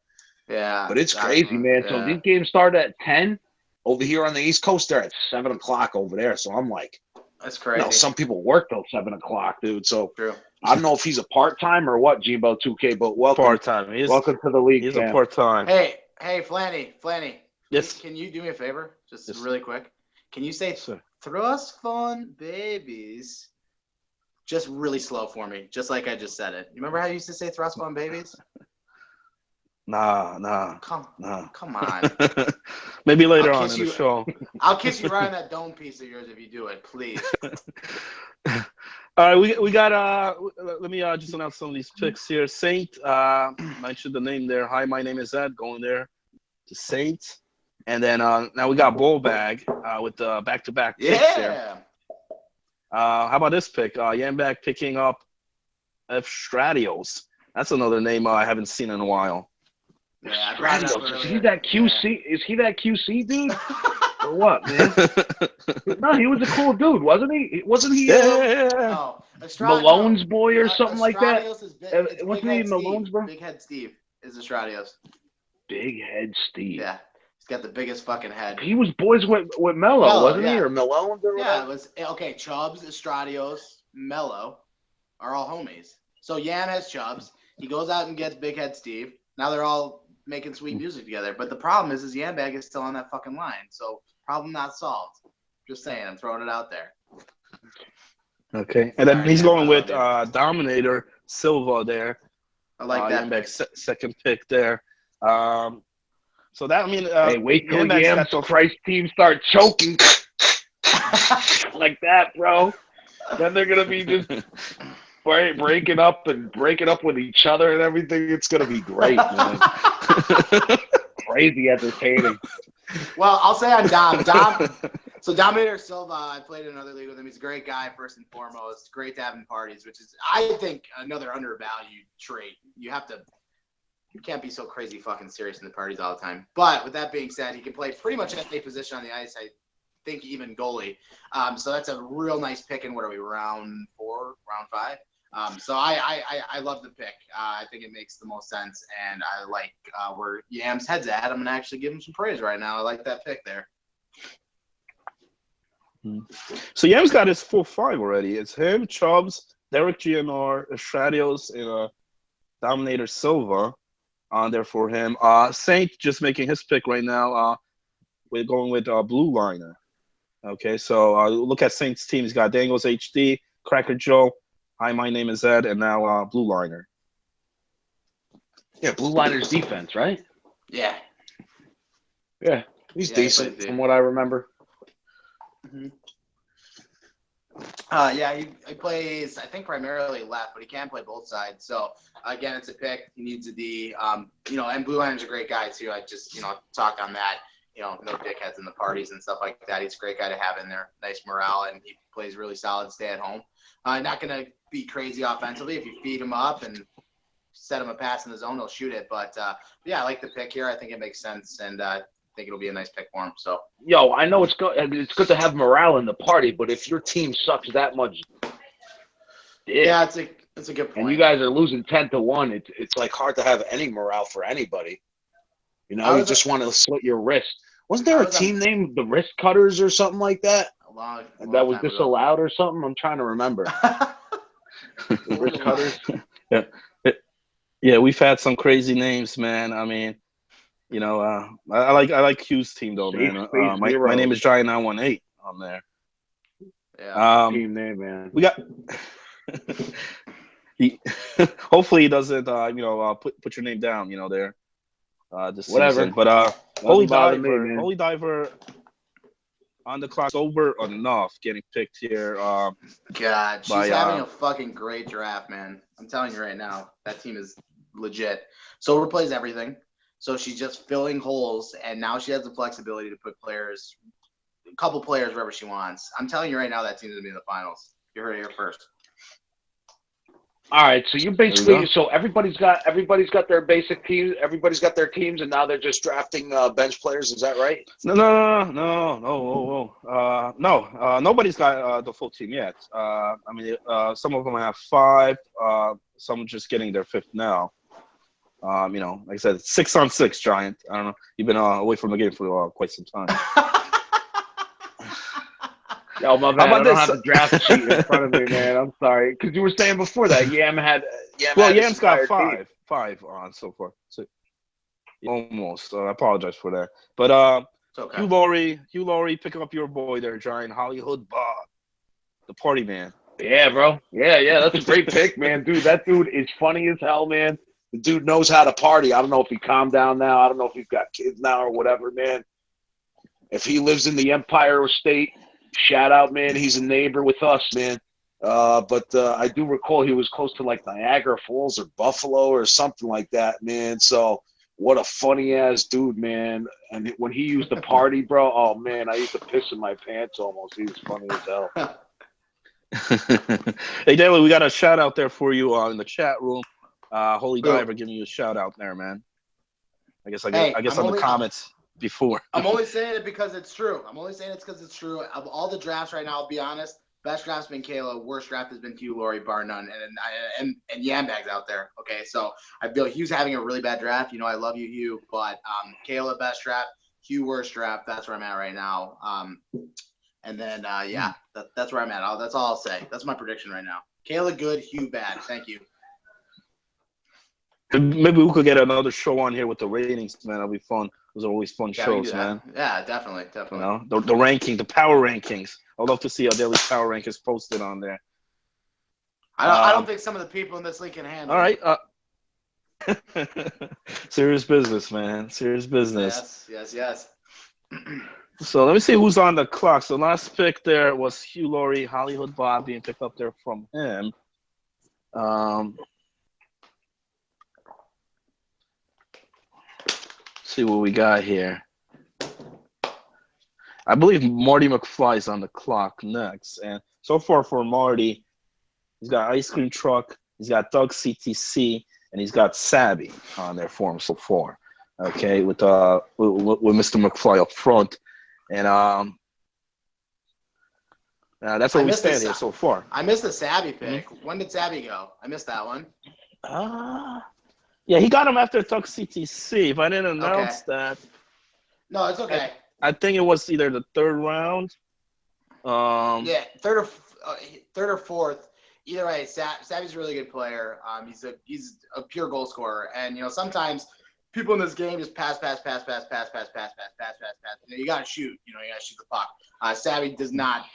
Yeah. But it's crazy, man. Yeah. So these games start at 10 over here on the East Coast. They're at 7 o'clock over there. So I'm like, that's crazy. Some people work till 7 o'clock, dude. So true. I don't know if he's a part-time or what, Jimbo 2K, but welcome. Part-time. Welcome to the league. He's a part-time. Hey, Flanny. Yes. Can you do me a favor? Just really quick. Can you say Thrust Fun Babies just really slow for me, just like I just said it? You remember how you used to say Thrust Fun Babies? Nah. Come on. Maybe later on in the show. I'll kiss you right on that dome piece of yours if you do it, please. All right, we got let me just announce some of these picks here. Saint mentioned the name there. Hi, my name is Ed. Going there to Saint. And then now we got Bull Bag with the back-to-back picks here. How about this pick? Yambag picking up F. Stradios. That's another name I haven't seen in a while. Yeah, Stradios. Is he that QC? Yeah. Is he that QC dude? Or what, man? No, he was a cool dude, wasn't he? Wasn't he? No, Malone's boy or something like that. What's the name? Malone's bro. Big Head Steve is Estradios. Big Head Steve. Yeah. He's got the biggest fucking head. He was boys with Mello, wasn't he? Or Malone? Yeah, it was okay. Chubbs, Estradios, Mello are all homies. So Yam has Chubbs. He goes out and gets Big Head Steve. Now they're all making sweet music together. But the problem is Yambag is still on that fucking line. So problem not solved. Just saying. I'm throwing it out there. Okay. And then he's going with Dominator Silva there. I like that. Yambag's second pick there. So that, hey, wait till Yam's Christ team start choking like that, bro. Then they're gonna be just breaking up with each other and everything. It's gonna be great, man. Crazy entertaining. Well, I'll say on Dom. So Dominator Silva, I played in another league with him. He's a great guy, first and foremost. Great to have in parties, which is, I think, another undervalued trait. You can't be so crazy fucking serious in the parties all the time. But with that being said, he can play pretty much any position on the ice. I think even goalie. So that's a real nice pick in, what are we, round 4, round 5? So I love the pick. I think it makes the most sense, and I like where Yam's head's at. I'm going to actually give him some praise right now. I like that pick there. So Yam's got his full 5 already. It's him, Chubbs, Derek GNR, Estradios, and Dominator Silva on there for him. Saint just making his pick right now. We're going with Blue Liner. Okay, so look at Saint's team. He's got Dangles HD, Cracker Joe, Hi, my name is Ed, and now Blue Liner. Yeah, Blue Liner's defense, right? Yeah. Yeah, he's decent from what I remember. Mm-hmm. Yeah, he plays, I think, primarily left, but he can play both sides. So, again, it's a pick. He needs a D. And Blue Liner's a great guy, too. I just, talk on that. No dickheads in the parties and stuff like that. He's a great guy to have in there. Nice morale, and he plays really solid, stay at home. Not going to be crazy offensively. If you feed him up and set him a pass in the zone, he'll shoot it. But, I like the pick here. I think it makes sense, and I think it'll be a nice pick for him. So, I know it's good to have morale in the party, but if your team sucks that much, yeah, it's a good point. And you guys are losing 10-1, it's like hard to have any morale for anybody. You just want to slit your wrist. Wasn't there a team named the Wrist Cutters or something like that? And that was disallowed or something? I'm trying to remember. Rich Cutters. Yeah, we've had some crazy names, man. I mean, I like Q's team though, Safe man. Space My Zero. name is Giant 918 on there. Yeah. Team name, man. We got. Hopefully he doesn't, put your name down, there. This Whatever. season, but Doesn't bother me, man. Holy Diver on the clock, sober enough, getting picked here. God, she's having a fucking great draft, man. I'm telling you right now, that team is legit. Sober plays everything, so she's just filling holes, and now she has the flexibility to put a couple players wherever she wants. I'm telling you right now, that team's gonna be in the finals. You heard it here first. All right, so you basically, everybody's got their basic teams, everybody's got their teams, and now they're just drafting bench players. Is that right? No. Nobody's got the full team yet. Some of them have 5. Some just getting their 5th now. Like I said, 6-on-6, Giant. I don't know. You've been away from the game for quite some time. Yo, my bad. I don't have the draft sheet in front of me, man. I'm sorry. Because you were saying before that Yam's got 5 on so far. So, almost. I apologize for that. But okay. Hugh Laurie, pick up your boy there, Giant. Hollywood Bob, the party man. Yeah, bro. Yeah. That's a great pick, man. Dude, that dude is funny as hell, man. The dude knows how to party. I don't know if he calmed down now. I don't know if he's got kids now or whatever, man. If he lives in the Empire State, shout out, man. He's a neighbor with us, man. But I do recall he was close to like Niagara Falls or Buffalo or something like that, man. So what a funny ass dude, man. And when he used to party, bro, oh man, I used to piss in my pants almost. He was funny as hell. Hey, Daly, we got a shout out there for you in the chat room. Holy Diver giving you a shout out there, man. I guess on the comments before. I'm only saying it because it's true. Of all the drafts right now, I'll be honest, best draft's been Kayla. Worst draft has been Hugh Laurie, bar none. And Yambag's out there. Okay, so I feel Hugh's having a really bad draft. I love you, Hugh, but Kayla best draft, Hugh worst draft. That's where I'm at right now. And then that's where I'm at. That's all I'll say. That's my prediction right now. Kayla good, Hugh bad. Thank you. Maybe we could get another show on here with the ratings, man. That'll be fun. Those are always fun shows, man. Yeah, definitely. The ranking, the power rankings. I'd love to see our daily power rankings posted on there. I don't think some of the people in this league can handle. All right. Serious business, man. Serious business. Yes. So let me see who's on the clock. So last pick there was Hugh Laurie, Hollywood Bob being picked up there from him. See what we got here. I believe Marty McFly is on the clock next. And so far for Marty, he's got Ice Cream Truck, he's got Doug CTC, and he's got Sabby on there for him so far. Okay, with Mr. McFly up front. And that's where we stand here so far. I missed the Sabby pick. Mm-hmm. When did Sabby go? I missed that one. Yeah, he got him after Tuck CTC. If I didn't announce that. No, it's okay. I think it was either the 3rd round. Third or 4th. Either way, Sabby's a really good player. He's a pure goal scorer. And, sometimes people in this game just pass. You got to shoot. You got to shoot the puck. Sabby does not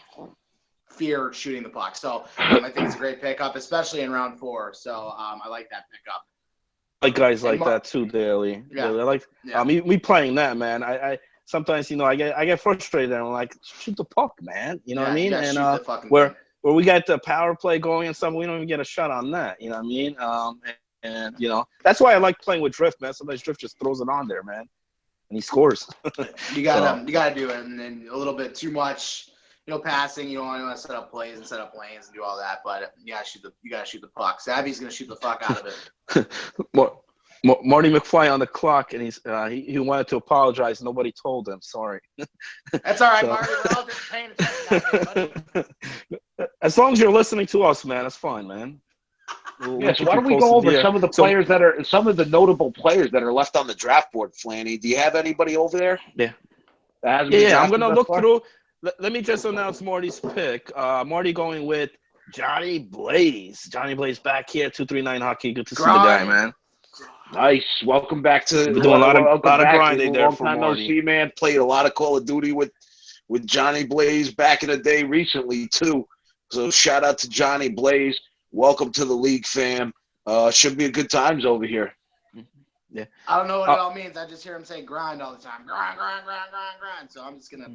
fear shooting the puck. So I think it's a great pickup, especially in round 4. So I like that pickup. I like guys like that too, Daly. Yeah. Me playing that, man. I sometimes I get frustrated and I'm like, shoot the puck, man. You know what I mean? And where we got the power play going and stuff, we don't even get a shot on that. You know what I mean? And that's why I like playing with Drift, man. Sometimes Drift just throws it on there, man, and he scores. You gotta do it, and then a little bit too much. Passing, you don't want to set up plays and set up lanes and do all that, but you gotta shoot the puck. Sabby's gonna shoot the fuck out of it. Marty McFly on the clock, and he wanted to apologize. Nobody told him. Sorry. That's all right, Marty. We're all just paying attention. As long as you're listening to us, man, that's fine, man. So why don't we go over some of the players some of the notable players that are left on the draft board, Flanny? Do you have anybody over there? Yeah. I'm gonna look through. let me just announce Marty's pick. Marty going with Johnny Blaze. Johnny Blaze back here, 239 Hockey. Good to see the guy, man. Nice. Welcome back to. We're doing a lot of grinding there long for time Marty. No see, man. Played a lot of Call of Duty with Johnny Blaze back in the day recently too. So shout out to Johnny Blaze. Welcome to the league, fam. Should be a good times over here. Yeah. I don't know what it all means. I just hear him say grind all the time. Grind. So I'm just gonna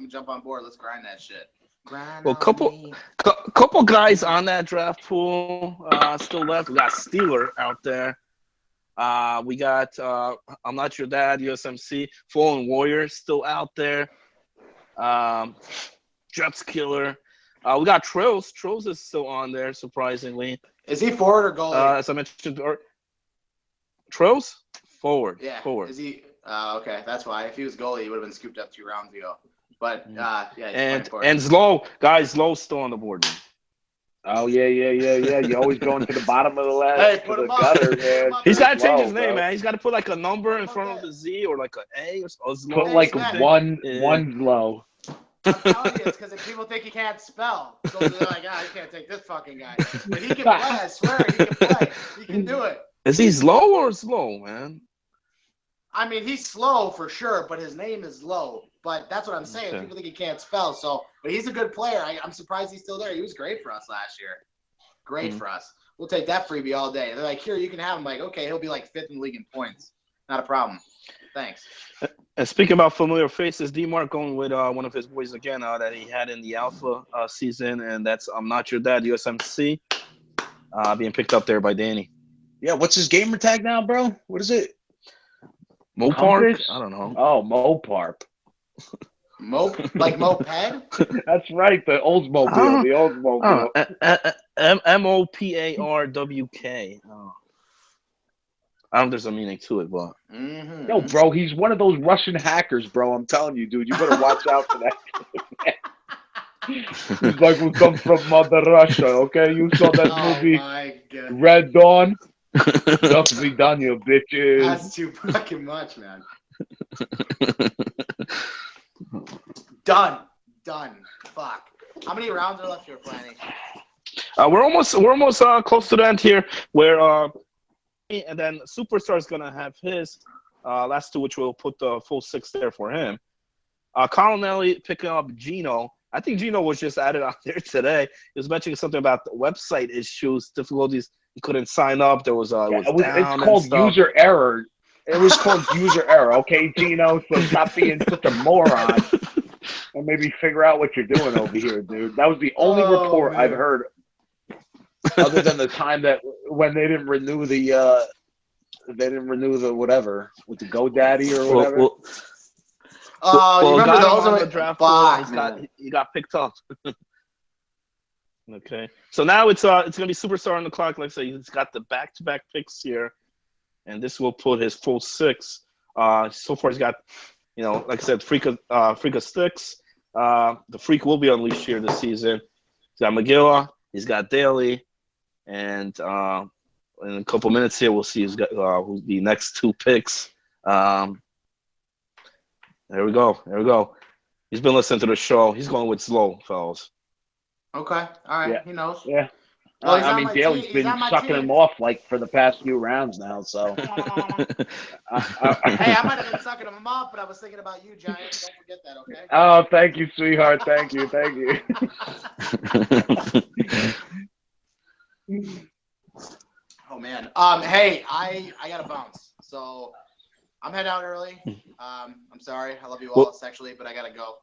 jump on board. Let's grind that shit. Grind. Well, couple guys on that draft pool still left. We got Steeler out there. We got I'm Not Your Dad, USMC. Fallen Warrior still out there. Jets Killer. We got Trills. Trills is still on there, surprisingly. Is he forward or goalie? As I mentioned, Trills? Forward. Yeah. Forward. Is he? Okay, that's why. If he was goalie, he would have been scooped up 2 rounds ago. But yeah. And Slow, guys, Slow's still on the board. Man. Oh yeah. You always going to the bottom of the list. Hey, put him up. Gutter, man. He's got to change his Slow, name, bro. man. He's got to put like a number in front of the Z or like an A or Slow. Put like Yeah. one low. I'm telling you, it's because if people think he can't spell, so they're like, I can't take this fucking guy. But he can play. I swear, he can play. He can do it. Is he slow or slow, man? I mean, he's slow for sure, but his name is Low. But that's what I'm saying. Okay. People think he can't spell. So, but he's a good player. I'm surprised he's still there. He was great for us last year. Great for us. We'll take that freebie all day. They're like, here, you can have him. Like, okay, he'll be like 5th in the league in points. Not a problem. Thanks. And speaking about familiar faces, D-Mark going with one of his boys again that he had in the Alpha season, and that's I'm Not Your Dad, USMC, being picked up there by Danny. Yeah, what's his gamer tag now, bro? What is it? Mopark? Compass? I don't know. Oh, Mopark. Like moped? That's right, the Oldsmobile. The Oldsmobile. MOPARWK. Oh. I don't know if there's a meaning to it, but Mm-hmm. No, bro, he's one of those Russian hackers, bro. I'm telling you, dude. You better watch out for that. He's like, we come from Mother Russia, okay? You saw that movie, my God. Red Dawn? Definitely done, you bitches. That's too fucking much, man. Done. Fuck. How many rounds are left here, planning? we're almost close to the end here, where and then Superstar is gonna have his last 2, which will put the full 6 there for him. Colin Elliott picking up Gino. I think Gino was just added out there today. He was mentioning something about the website issues, difficulties. He couldn't sign up. There was down it's called user error. It was called user error, okay, Gino? So stop being such a moron and maybe figure out what you're doing over here, dude. That was the only report man. I've heard, other than the time that when they didn't renew the whatever with the GoDaddy or whatever. You remember got him those? on the draft pool, he got picked up. Okay, so now it's gonna be Superstar on the clock. Like I said, he's got the back-to-back picks here, and this will put his full 6. So far, he's got, like I said, Freak of Sticks. The Freak will be unleashed here this season. He's got Magilla. He's got Daly, and in a couple minutes here, we'll see who's the next 2 picks. There we go. He's been listening to the show. He's going with Slow, fellas. Okay. All right. Yeah. He knows. Yeah. Well, he's I on mean, my Daly's team. been He's on my sucking team. him off like for the past few rounds now. So, Hey, I might have been sucking him off, but I was thinking about you, Giant. Don't forget that, okay? oh, thank you, sweetheart. Thank you. Oh man. Hey, I gotta bounce. So I'm heading out early. I'm sorry. I love you all sexually, but I gotta go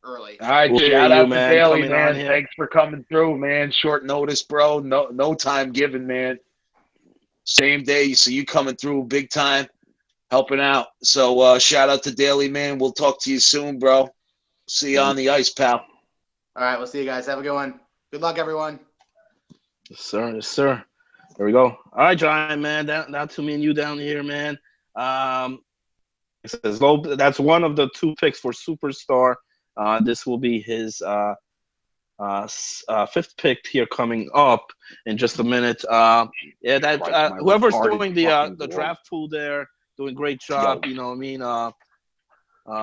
early. All right, We'll shout hear out you, to man, Daly, coming man. on here. Thanks for coming through, man. Short notice, bro. No time given, man. Same day, so you coming through big time, helping out. So shout out to Daly, man. We'll talk to you soon, bro. See you on the ice, pal. All right, we'll see you guys. Have a good one. Good luck, everyone. Yes, sir. There we go. All right, Giant, man. Down to me and you down here, man. It says that's one of the 2 picks for Superstar. This will be his 5th pick here coming up in just a minute. Whoever's doing the draft pool there, doing a great job. You know what I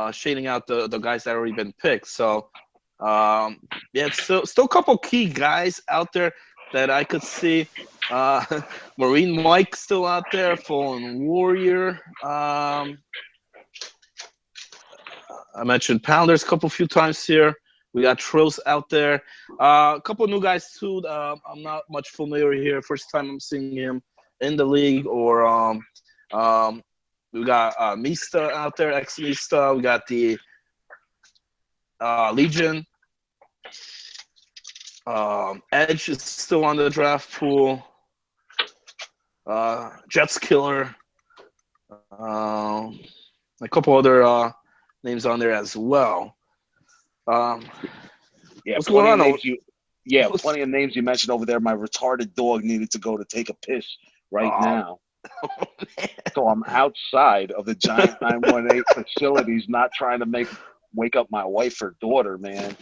mean? Shading out the guys that already been picked. So Yeah, still a couple key guys out there that I could see. Uh, Marine Mike still out there, Fallen Warrior. I mentioned Pounders a few times here. We got Trills out there. A couple new guys too. I'm not much familiar here. First time I'm seeing him in the league. Or um, we got Mista out there, ex Mista. We got the Legion. Edge is still on the draft pool. Jets Killer. A couple other names on there as well. Yeah, What's going on? Plenty of names you mentioned over there. My retarded dog needed to go to take a piss right now. So I'm outside of the Giant 918 facilities, not trying to wake up my wife or daughter, man.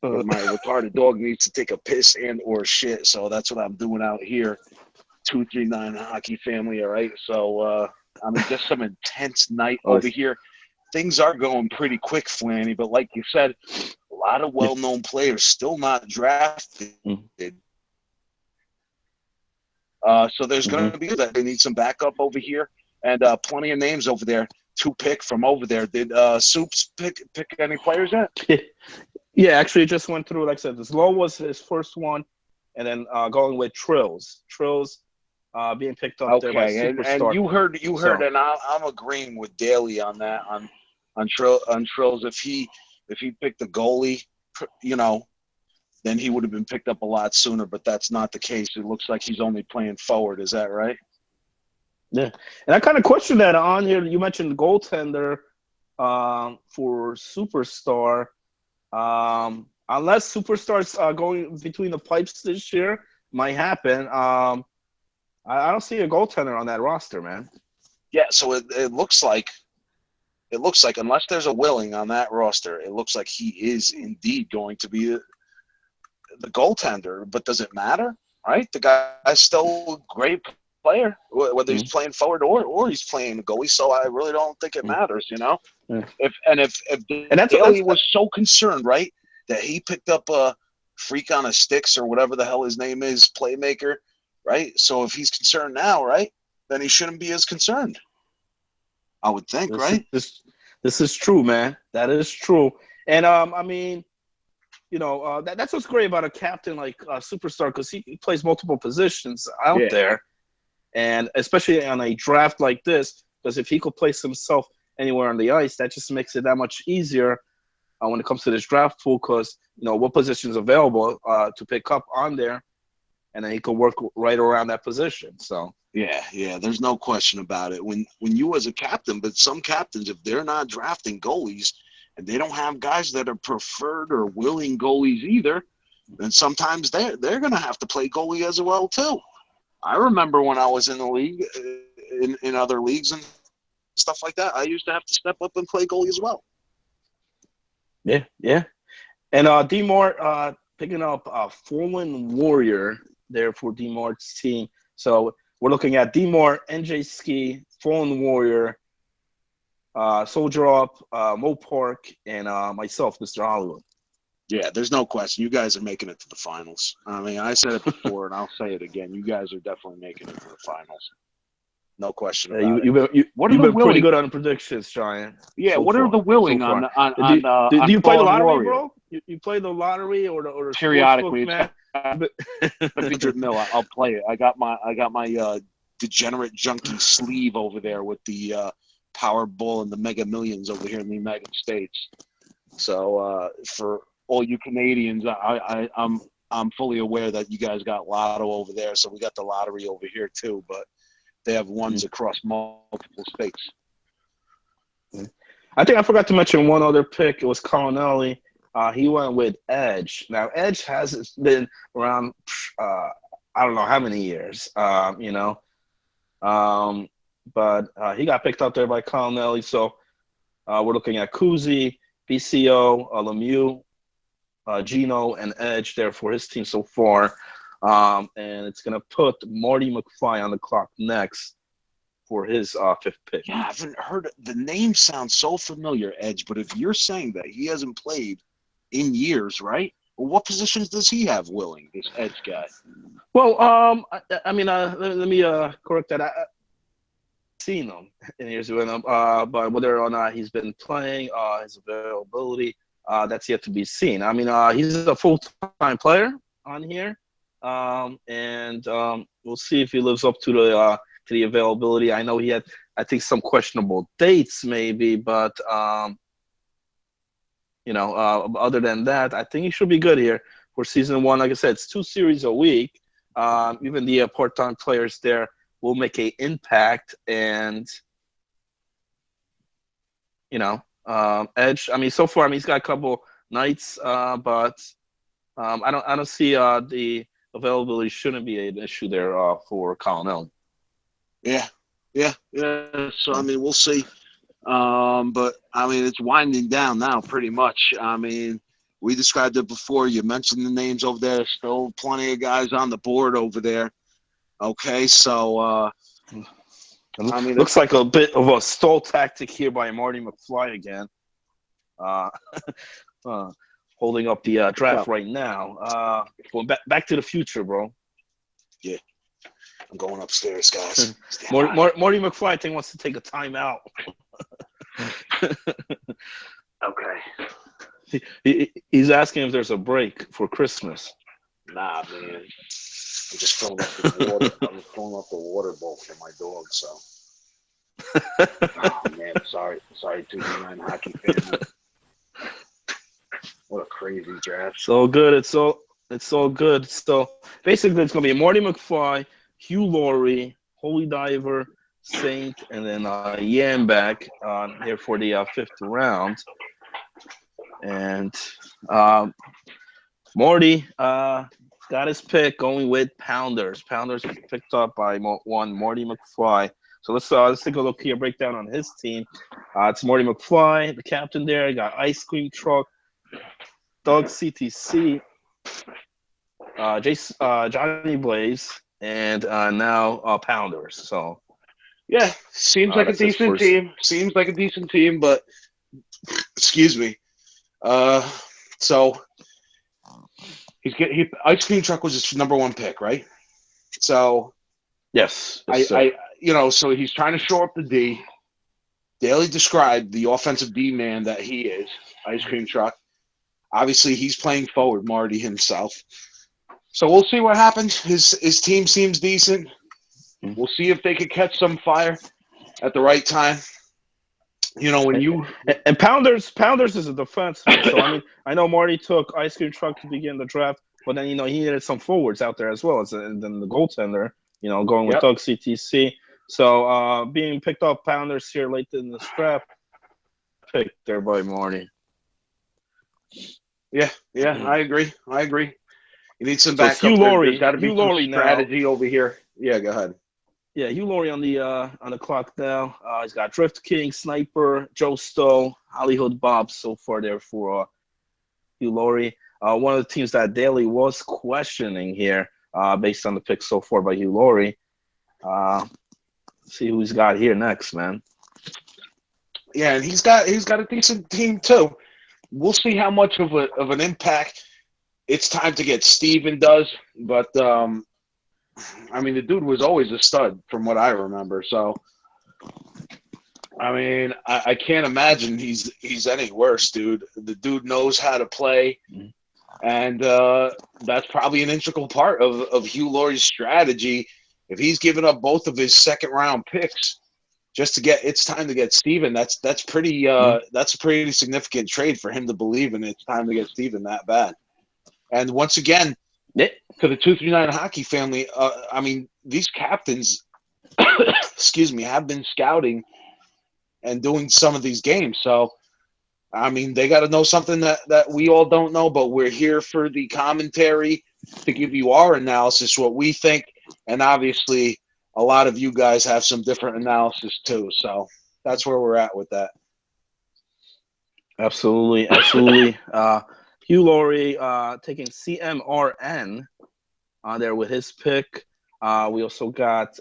But my retarded dog needs to take a piss and or shit. So that's what I'm doing out here. 239 Hockey family, all right? So, I mean, just some intense night over here. Things are going pretty quick, Flanny, but like you said, a lot of well-known players still not drafted. So there's going to be that. They need some backup over here, and plenty of names over there to pick from over there. Did Soups pick any players yet? Yeah, actually, just went through. Like I said, this Low was his first one, and then going with Trills being picked up there by Superstar. And you heard, and I'm agreeing with Daly on that on Trills. If he picked a goalie, then he would have been picked up a lot sooner, but that's not the case. It looks like he's only playing forward. Is that right? Yeah. And I kind of questioned that on here. You mentioned goaltender for Superstar. Unless Superstar's going between the pipes this year, might happen. I don't see a goaltender on that roster, man. Yeah, so it looks like unless there's a willing on that roster, it looks like he is indeed going to be the goaltender. But does it matter? Right? The guy's still a great player, whether he's playing forward or he's playing goalie. So I really don't think it matters, If Daly was so concerned, right, that he picked up a freak on a sticks or whatever the hell his name is, playmaker, right? So if he's concerned now, right, then he shouldn't be as concerned. I would think, right? This is true, man. That is true. And I mean, that's what's great about a captain like Superstar, because he plays multiple positions out there, and especially on a draft like this, because if he could place himself anywhere on the ice, that just makes it that much easier when it comes to this draft pool, because what positions available to pick up on there, and then he could work right around that position. So yeah, there's no question about it. When you as a captain, but some captains, if they're not drafting goalies and they don't have guys that are preferred or willing goalies either, then sometimes they're going to have to play goalie as well too. I remember when I was in the league, in other leagues and stuff like that, I used to have to step up and play goalie as well. Yeah. And D-Mart picking up Fallen Warrior there for D-Mart's team. So we're looking at D-Mart, NJ Ski, Fallen Warrior, Soldier Up, Mo Park, and myself, Mr. Hollywood. Yeah, there's no question. You guys are making it to the finals. I mean, I said it before, and I'll say it again. You guys are definitely making it to the finals. No question about it. You've been pretty good on the predictions, Giant. Yeah, what are the willing on do you play the lottery, Warrior? Bro? You play the lottery or the periodically? Sportsbook, it's $100 million. I'll play it. I got my degenerate junkie sleeve over there with the Powerball and the Mega Millions over here in the United States. So for all you Canadians, I'm fully aware that you guys got Lotto over there, so we got the lottery over here too. But they have ones across multiple states. I think I forgot to mention one other pick. It was Colonelli. He went with Edge. Now, Edge has been around, I don't know how many years, but he got picked up there by Colonelli. So we're looking at Kuzi, BCO, Lemieux, Gino, and Edge there for his team so far. And it's going to put Marty McFly on the clock next for his fifth pick. Yeah, I haven't heard the name sounds so familiar, Edge, but if you're saying that he hasn't played in years, right? Well, what positions does he have willing, this edge guy? Well, I mean, let me correct that. I've seen him in years with him, but whether or not he's been playing, his availability, that's yet to be seen. I mean, he's a full-time player on here, and we'll see if he lives up to the availability. I know he had, I think, some questionable dates, maybe, but other than that, I think he should be good here for season one. Like I said, it's 2 series a week. Even the part-time players there will make an impact, and Edge. I mean, so far, he's got a couple nights, but I don't see the availability shouldn't be an issue there for Colin. Yeah. So I mean, we'll see. But I mean, it's winding down now, pretty much. I mean, we described it before. You mentioned the names over there. Still plenty of guys on the board over there. Okay, so I mean, looks like a bit of a stall tactic here by Marty McFly again. Holding up the draft right now. Going back to the future, bro. Yeah, I'm going upstairs, guys. Marty McFly, I think, wants to take a timeout. Okay. He's asking if there's a break for Christmas. Nah, man. I'm just filling up the water. I'm filling up the water bowl for my dog. So. Oh man, sorry, 239 hockey family. What a crazy draft. So good. It's all good. So basically, it's gonna be Marty McFly, Hugh Laurie, Holy Diver, Saint, and then Yambach here for the 5th round. And Marty got his pick going with Pounders. Pounders picked up by one Marty McFly. So let's take a look here, breakdown on his team. It's Marty McFly, the captain there. You got Ice Cream Truck, Doug CTC, Johnny Blaze, and now Pounders. So yeah, seems like a decent team. Seems like a decent team, but excuse me. So Ice Cream Truck was his number 1 pick, right? So yes, so he's trying to shore up the D. Daly described the offensive D man that he is, Ice Cream Truck. Obviously, he's playing forward, Marty himself. So we'll see what happens. His team seems decent. We'll see if they could catch some fire at the right time. And Pounders is a defenseman. So I mean, I know Marty took Ice Cream Truck to begin the draft, but then he needed some forwards out there as well as then the goaltender. Going with Doug CTC. So being picked up Pounders here late in the draft, picked there by Marty. Yeah, I agree. You need some backup. Hugh Laurie, There's got to be some strategy over here. Yeah, go ahead. Yeah, Hugh Laurie on the clock now. He's got Drift King, Sniper, Joe Stowe, Hollywood Bob so far there for Hugh Laurie. One of the teams that Daly was questioning here based on the pick so far by Hugh Laurie. See who he's got here next, man. Yeah, and he's got a decent team too. We'll see how much of an impact it's time to get Steven does, but I mean, the dude was always a stud from what I remember. So, I mean, I can't imagine he's any worse, dude. The dude knows how to play, and that's probably an integral part of Hugh Laurie's strategy. If he's given up both of his second-round picks just to it's time to get Steven, that's pretty that's a pretty significant trade for him to believe in. It's time to get Steven that bad. And once again, to the 239 hockey family, I mean, these captains, excuse me, have been scouting and doing some of these games. So, I mean, they got to know something that we all don't know, but we're here for the commentary to give you our analysis, what we think. And obviously, a lot of you guys have some different analysis too. So that's where we're at with that. Absolutely. Hugh Laurie taking CMRN there with his pick. We also got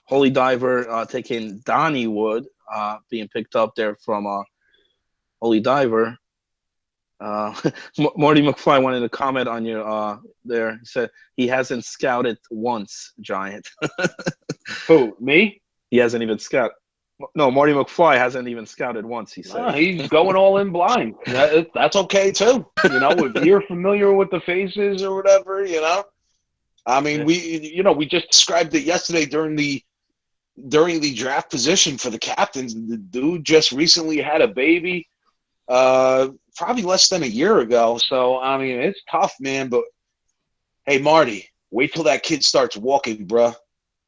Holy Diver taking Donnie Wood being picked up there from Holy Diver. Marty McFly wanted to comment on your there. He said he hasn't scouted once, Giant. Who, me? He hasn't even scouted. No, Marty McFly hasn't even scouted once, he said. No, he's going all in blind. That's okay too. You know, if you're familiar with the faces or whatever, you know. I mean, we just described it yesterday during the draft position for the captains. The dude just recently had a baby, probably less than a year ago. So I mean, it's tough, man. But hey, Marty, wait till that kid starts walking, bruh.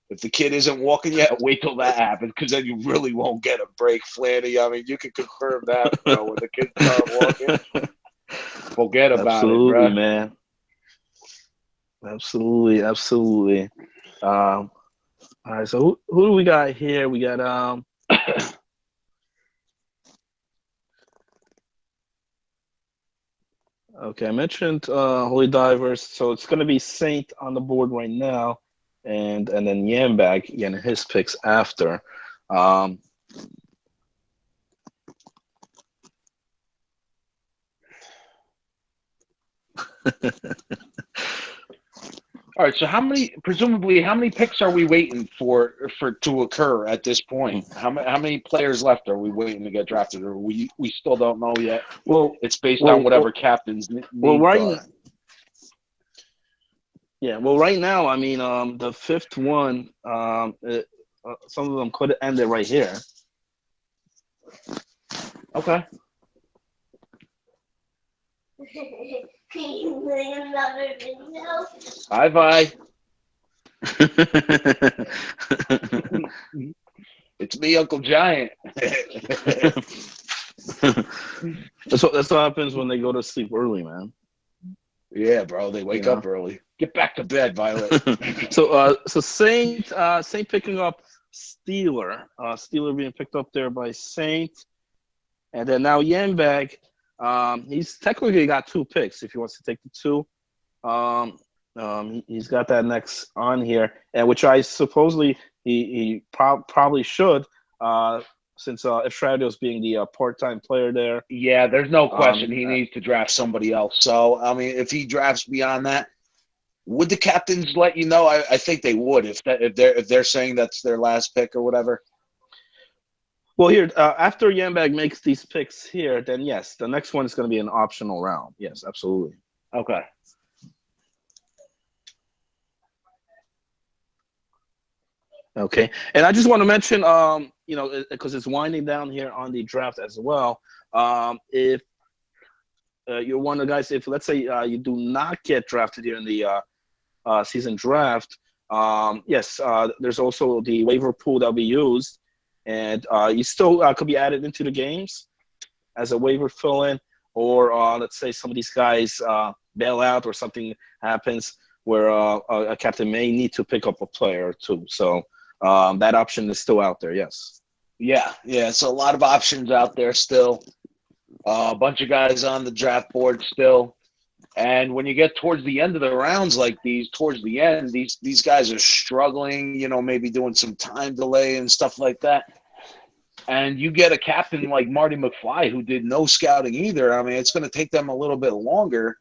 If the kid isn't walking yet, wait till that happens, because then you really won't get a break, Flanny. I mean, you can confirm that, bro. When the kids start walking, forget about Absolutely, it, bro. Man. Absolutely. All right, so who do we got here? We got okay, I mentioned Holy Divers, so it's gonna be Saint on the board right now, and then Yambag getting his picks after. All right, so how many picks are we waiting for to occur at this point? How many players left are we waiting to get drafted, or we still don't know yet? Well, it's based on whatever captains needs are. Yeah, well, right now, I mean, the fifth one, some of them could end it right here. Okay. Bye. It's me, Uncle Giant. That's what happens when they go to sleep early, man. Yeah, bro, they wake up early. Get back to bed, Violet. So Saint picking up Steeler. Steeler being picked up there by Saint, and then now Yambag. He's technically got 2 picks if he wants to take the 2. He's got that next on here, and which I supposedly he probably should, since Estradio's being the part-time player there. Yeah, there's no question he needs to draft somebody else. So I mean, if he drafts beyond that, would the captains let you know? I think they would if they're saying that's their last pick or whatever. Well, here, after Yambag makes these picks here, then yes, the next one is going to be an optional round. Yes, absolutely. Okay. Okay, and I just want to mention, because it's winding down here on the draft as well. If you're one of the guys, if let's say you do not get drafted here in the season draft, yes, there's also the waiver pool that'll be used. And you still could be added into the games as a waiver fill-in, or let's say some of these guys bail out or something happens where a captain may need to pick up a player or 2. So that option is still out there, yes. Yeah. So a lot of options out there still. A bunch of guys on the draft board still. And when you get towards the end of the rounds like these, towards the end, these guys are struggling, maybe doing some time delay and stuff like that. And you get a captain like Marty McFly who did no scouting either. I mean, it's going to take them a little bit longer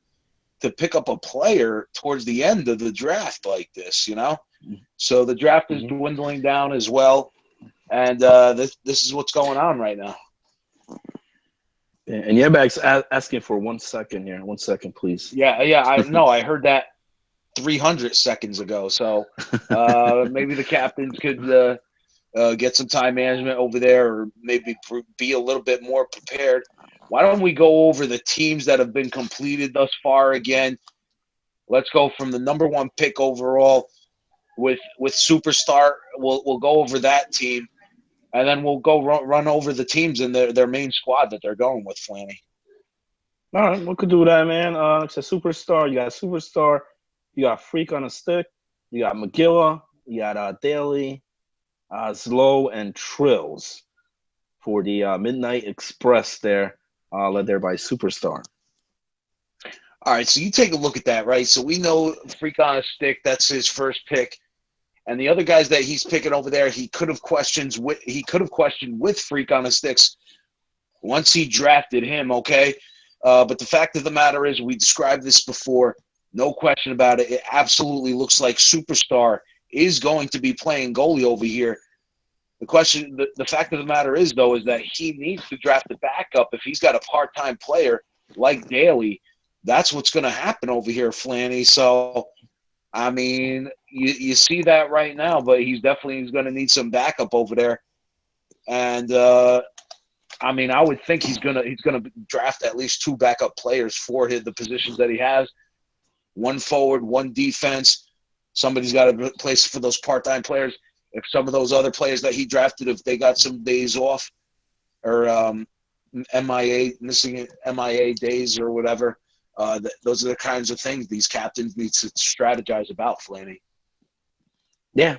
to pick up a player towards the end of the draft like this, So the draft is dwindling down as well. And this is what's going on right now. And Yambag's asking for 1 second here. 1 second, please. Yeah. I know. I heard that 300 seconds ago. So maybe the captains could get some time management over there, or maybe be a little bit more prepared. Why don't we go over the teams that have been completed thus far again? Let's go from the number 1 pick overall with Superstar. We'll go over that team. And then we'll go run over the teams in their main squad that they're going with, Flanny. All right, we could do that, man. It's a Superstar. You got Superstar. You got Freak on a Stick. You got McGilla. You got Daly, Zlo, and Trills for the Midnight Express there, led there by Superstar. All right, so you take a look at that, right? So we know Freak on a Stick, that's his first pick. And the other guys that he's picking over there, he could have questioned with Freak on a Sticks once he drafted him, okay? But the fact of the matter is, we described this before. No question about it. It absolutely looks like Superstar is going to be playing goalie over here. The fact of the matter is, though, is that he needs to draft a backup. If he's got a part-time player like Daly, that's what's going to happen over here, Flanny. So, I mean, you see that right now, but he's going to need some backup over there. And I mean, I would think he's gonna draft at least 2 backup players for the positions that he has. 1 forward, 1 defense. Somebody's got to place for those part-time players. If some of those other players that he drafted, if they got some days off or missing MIA days or whatever, those are the kinds of things these captains need to strategize about, Flanny. Yeah.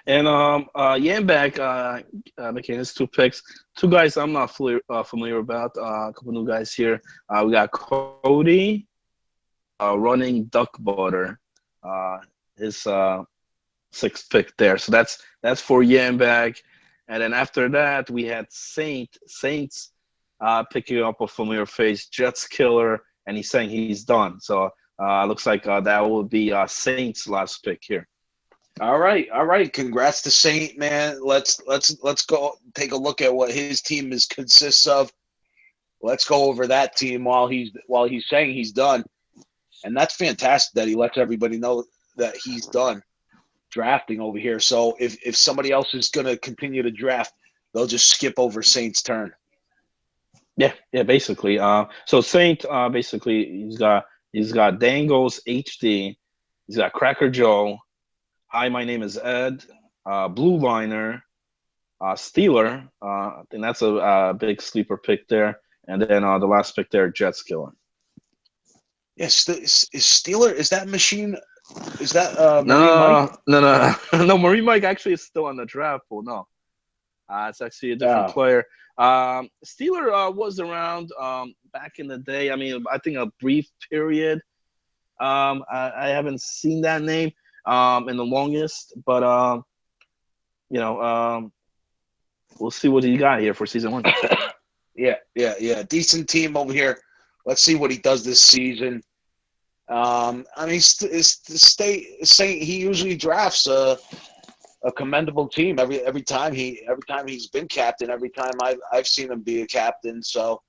And Yambak making his 2 picks. 2 guys I'm not familiar about. A couple new guys here. We got Cody running Duck Butter. His 6th pick there. So that's for Yambak. And then after that, we had Saints picking up a familiar face, Jets Killer, and he's saying he's done. So looks like that will be Saints' last pick here. All right. Congrats to Saint, man. Let's go take a look at what his team consists of. Let's go over that team while he's saying he's done. And that's fantastic that he lets everybody know that he's done drafting over here. So if somebody else is going to continue to draft, they'll just skip over Saint's turn. Yeah, basically. So Saint basically he's got Dangles HD, he's got Cracker Joe, Hi, my name is Ed, Blue Liner, Steeler. I think that's a big sleeper pick there, and then the last pick there, Jets Killer. Yes, is Steeler, is that machine? Is that No. Marine Mike actually is still on the draft pool. No, it's actually a different player. Steeler was around back in the day. I mean, I think a brief period. I haven't seen that name in the longest, but we'll see what he got here for season 1. Yeah. Decent team over here. Let's see what he does this season. I mean, Saint, he usually drafts a commendable team every time he's been captain. Every time I've seen him be a captain. So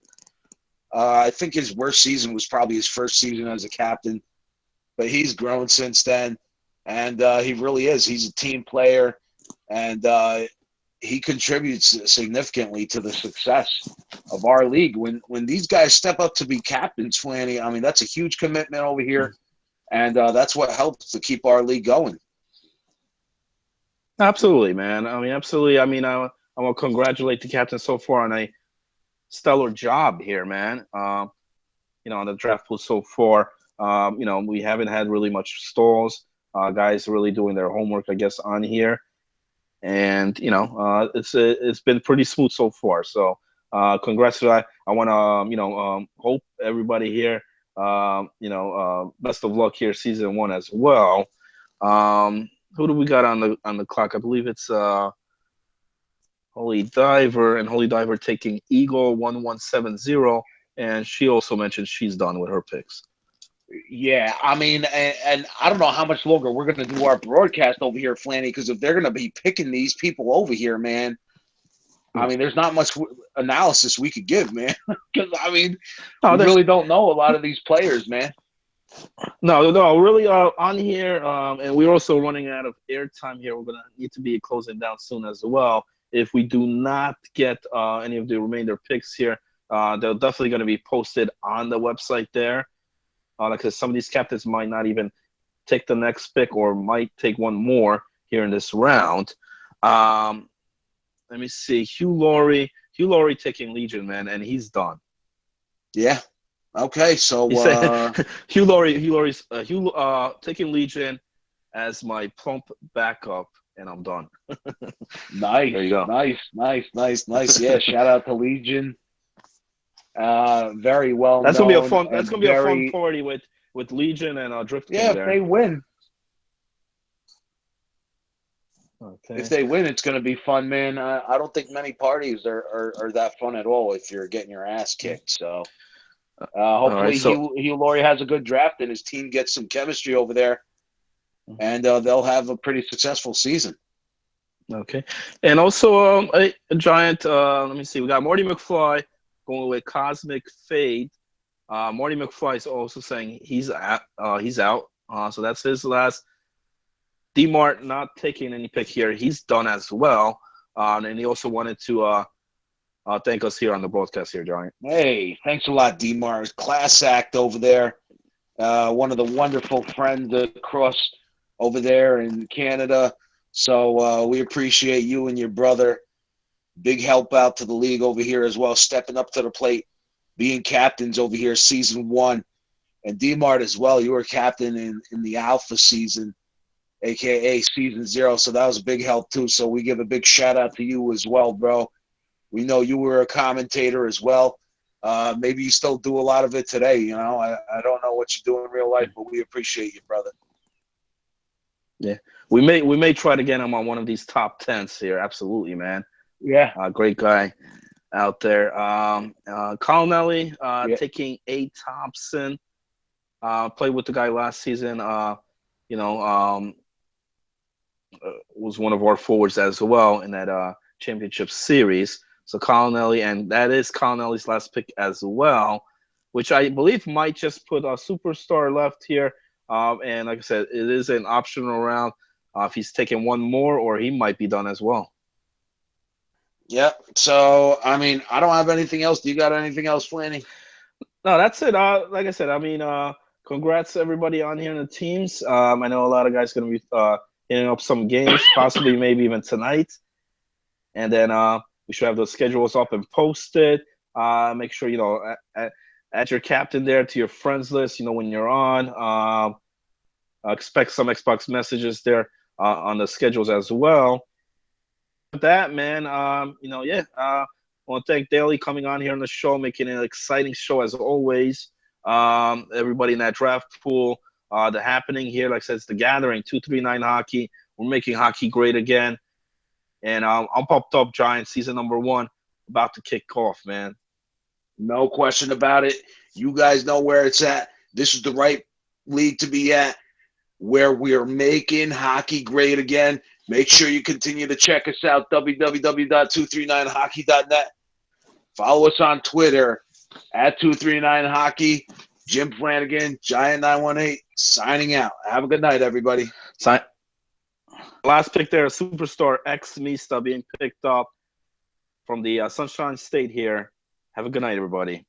I think his worst season was probably his first season as a captain, but he's grown since then, and he really is. He's a team player, and he contributes significantly to the success of our league. When these guys step up to be captains, Flanny, I mean, that's a huge commitment over here, and that's what helps to keep our league going. Absolutely, man. Absolutely. I want to congratulate the captain so far on a stellar job here, man. On the draft pool so far. We haven't had really much stalls. Guys really doing their homework, I guess, on here. And it's been pretty smooth so far. So congrats to that. I want to hope everybody here best of luck here season 1 as well. Who do we got on the clock? I believe it's Holy Diver, and Holy Diver taking Eagle 1170, and she also mentioned she's done with her picks. Yeah, I mean, and I don't know how much longer we're going to do our broadcast over here, Flanny, because if they're going to be picking these people over here, man, I mean, there's not much analysis we could give, man. Because, I mean, we really don't know a lot of these players, man. No, really on here, and we're also running out of airtime here. We're going to need to be closing down soon as well. If we do not get any of the remainder picks here, they're definitely going to be posted on the website there. Because some of these captains might not even take the next pick or might take one more here in this round. Let me see. Hugh Laurie taking Legion, man, and he's done. Yeah. Okay, so Hugh Laurie's taking Legion as my plump backup, and I'm done. Nice. There you go. Nice. Yeah, shout out to Legion. Very well. That's gonna be a fun. That's gonna be a fun party with Legion and Drift King. Yeah, there. If they win. Okay. If they win, it's gonna be fun, man. I don't think many parties are that fun at all if you're getting your ass kicked. So. All right, Hopefully, so Hugh Laurie has a good draft and his team gets some chemistry over there, and they'll have a pretty successful season. okay, and also a giant. Let me see. We got Marty McFly going with Cosmic Fade. Marty McFly is also saying he's out. He's out. So that's his last. D-Mart not taking any pick here. He's done as well. And he also wanted to thank us here on the broadcast here, Giant. Hey, thanks a lot, D-Mars. Class act over there. One of the wonderful friends across over there in Canada. So we appreciate you and your brother. Big help out to the league over here as well, stepping up to the plate, being captains over here season 1. And D-Mart as well, you were captain in the Alpha season, a.k.a. season 0. So that was a big help too. So we give a big shout out to you as well, bro. We know you were a commentator as well. Maybe you still do a lot of it today. You know, I don't know what you do in real life, but we appreciate you, brother. Yeah, we may try to get him on one of these top 10s here. Absolutely, man. Yeah, Great guy out there. Colonelli Yeah. taking A. Thompson. Played with the guy last season. Was one of our forwards as well in that championship series. So Colonelli, and that is Colonelli's last pick as well, which I believe might just put a superstar left here. And like I said, it is an optional round if he's taking one more, or he might be done as well. Yeah. So, I mean, I don't have anything else. Do you got anything else, Flanny? No, that's it. Like I said, I mean, congrats to everybody on here in the teams. I know a lot of guys going to be hitting up some games, possibly maybe even tonight. And then we should have those schedules up and posted. Make sure, add your captain there to your friends list, when you're on. Expect some Xbox messages there on the schedules as well. With that, man, I want to thank Daly coming on here on the show, making it an exciting show as always. Everybody in that draft pool, the happening here, like I said, it's the gathering, 239 hockey. We're making hockey great again. And I'm pumped up, Giants season number 1 about to kick off, man. No question about it. You guys know where it's at. This is the right league to be at, where we're making hockey great again. Make sure you continue to check us out, www.239hockey.net. Follow us on Twitter @239hockey. Jim Flanagan, Giant918, signing out. Have a good night, everybody. Last pick there, superstar X Mista being picked up from the Sunshine State here. Have a good night, everybody.